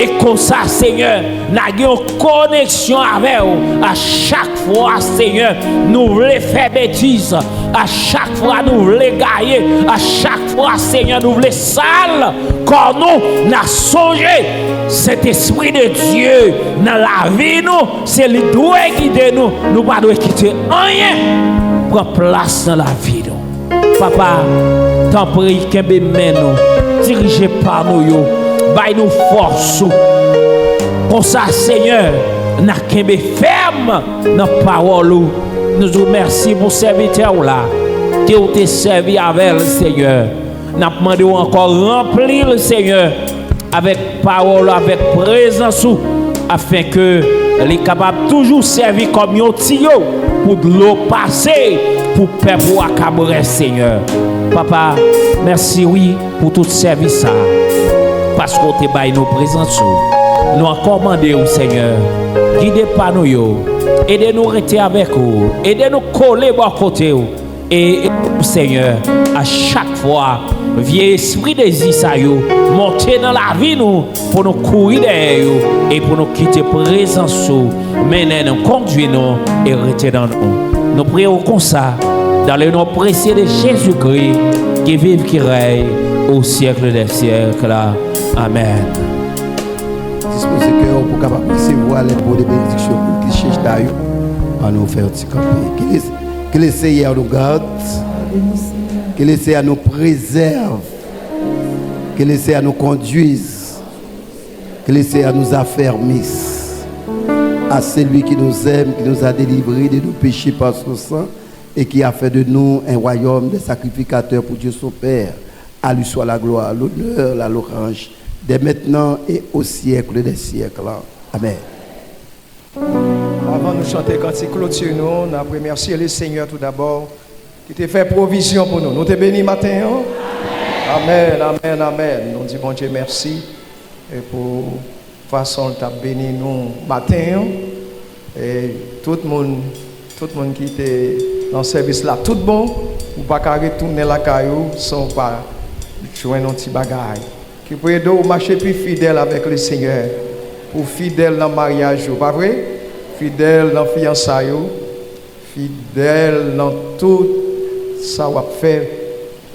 et comme ça, Seigneur, nous avons une connexion avec vous. À chaque fois, Seigneur, nous voulons faire bêtises. À chaque fois, nous voulons gagner. À chaque fois, Seigneur, nous voulons sale. Quand nous avons songé, cet esprit de Dieu dans la vie nous, c'est lui qui doit guider nous. Nous ne devons pas quitter rien. Prends place dans la vie nous. Papa, t'en prie, qu'un bémé nous, dirigé par nous, baille nous force. Comme ça, Seigneur, n'a qu'un ferme dans la parole. Nous vous remercions pour ce serviteur là, qui ont été servi avec le Seigneur. Nous demandons encore remplir le Seigneur avec parole, avec présence, afin que les capables toujours servir comme un tuyau pour de l'eau passer, pour faire pour accabrer, Seigneur. Papa, merci, oui, pour tout service ça. Parce qu'on te baille nos présences. Nous en demandons au Seigneur, guidez pas nous, aidez-nous à rester avec vous, aidez-nous à coller à côté. Et Seigneur, à chaque fois, vieux esprit des Isaïos, montez dans la vie nous, pour nous courir derrière et pour nous quitter présence, mener nous, conduire nous et rester dans nous. Nous prions comme ça, dans le nom précieux de Jésus-Christ, qui vive, qui règne au siècle des siècles. Amen. Disposez cœur pour capable recevoir les mots de bénédiction pour qu'ils cherchent d'ailleurs à nous faire camper. Que le Seigneur nous garde, que le Seigneur nous préserve, que le Seigneur nous conduise, que le Seigneur nous affermisse à celui qui nous aime, qui nous a délivrés de nos péchés par son sang et qui a fait de nous un royaume de sacrificateurs pour Dieu son Père. À lui soit la gloire, l'honneur, la louange, dès maintenant et au siècle des siècles. Amen. Avant de nous chanter cantique clôture, nous avons remercié le Seigneur tout d'abord qui t'a fait provision pour nous. Nous te bénis matin. Amen, amen, amen. Nous disons bon Dieu merci et pour façon t'a béni nous matin et tout le monde qui était dans le service là, tout bon, ou pas qu'à retourner la caillou sans pas jouer un petit bagage. Qui peut aider au marcher plus fidèle avec le Seigneur, pour fidèle dans le mariage, pas vrai? Fidèle dans le fiançailles, fidèle dans tout ça qu'on fait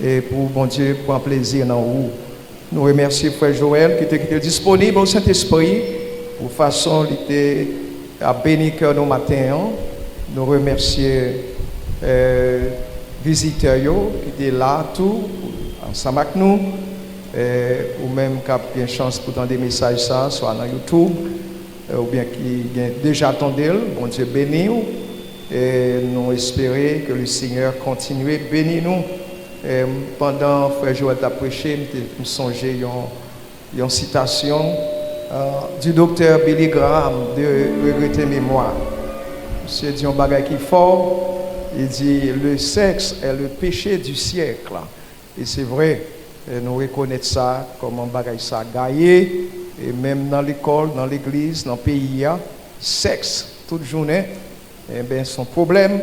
et pour bon Dieu prendre plaisir dans vous. Nous remercions Frère Joël qui était disponible au Saint-Esprit pour façon il était à bénir cœur nos matins. Nous remercions visiteurs qui étaient là tout ensemble avec nous. Ou même qui a bien chance pour entendre des messages ça, soit dans YouTube, ou bien qui ont déjà entendu, bon Dieu béni nous, et nous espérons que le Seigneur continue à bénir nous. Pendant que Frère Joël a prêché, nous songeons une citation du docteur Billy Graham de Regretter Mémoire. c'est dit un bagage qui est fort. Il dit le sexe est le péché du siècle. Et c'est vrai, nous reconnaissons ça comme un bagage ça gaillé. Et même dans l'école, dans l'église, dans le pays, sexe, toute journée, eh bien, son problème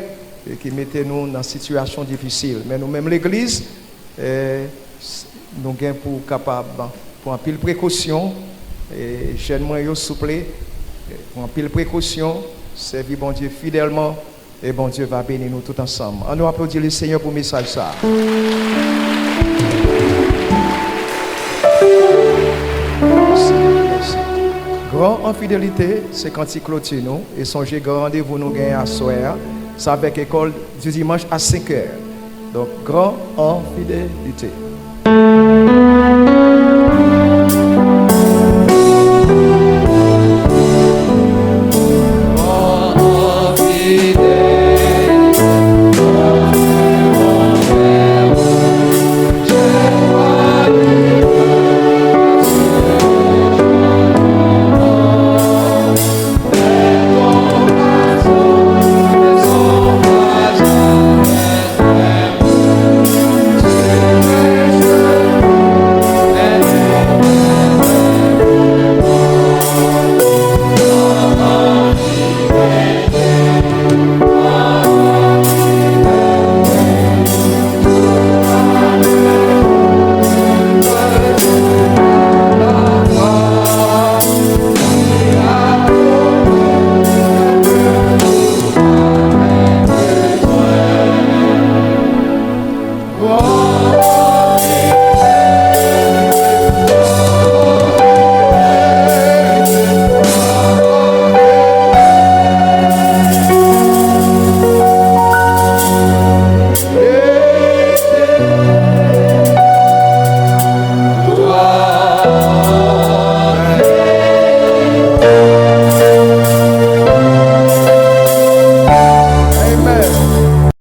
et qui mettait nous dans une situation difficile. Mais nous-mêmes, l'église, nous sommes pour capable, pour un pile précaution, et jeunes souple, pour un pile précaution, servir bon Dieu fidèlement, et bon Dieu va bénir nous tous ensemble. On nous applaudit le Seigneur pour le message ça. Merci. Grand en fidélité, c'est quand il clôture nous, et songez grand rendez-vous nous gagnons à soir, c'est avec l'école du dimanche à 5h. Donc, grand en fidélité.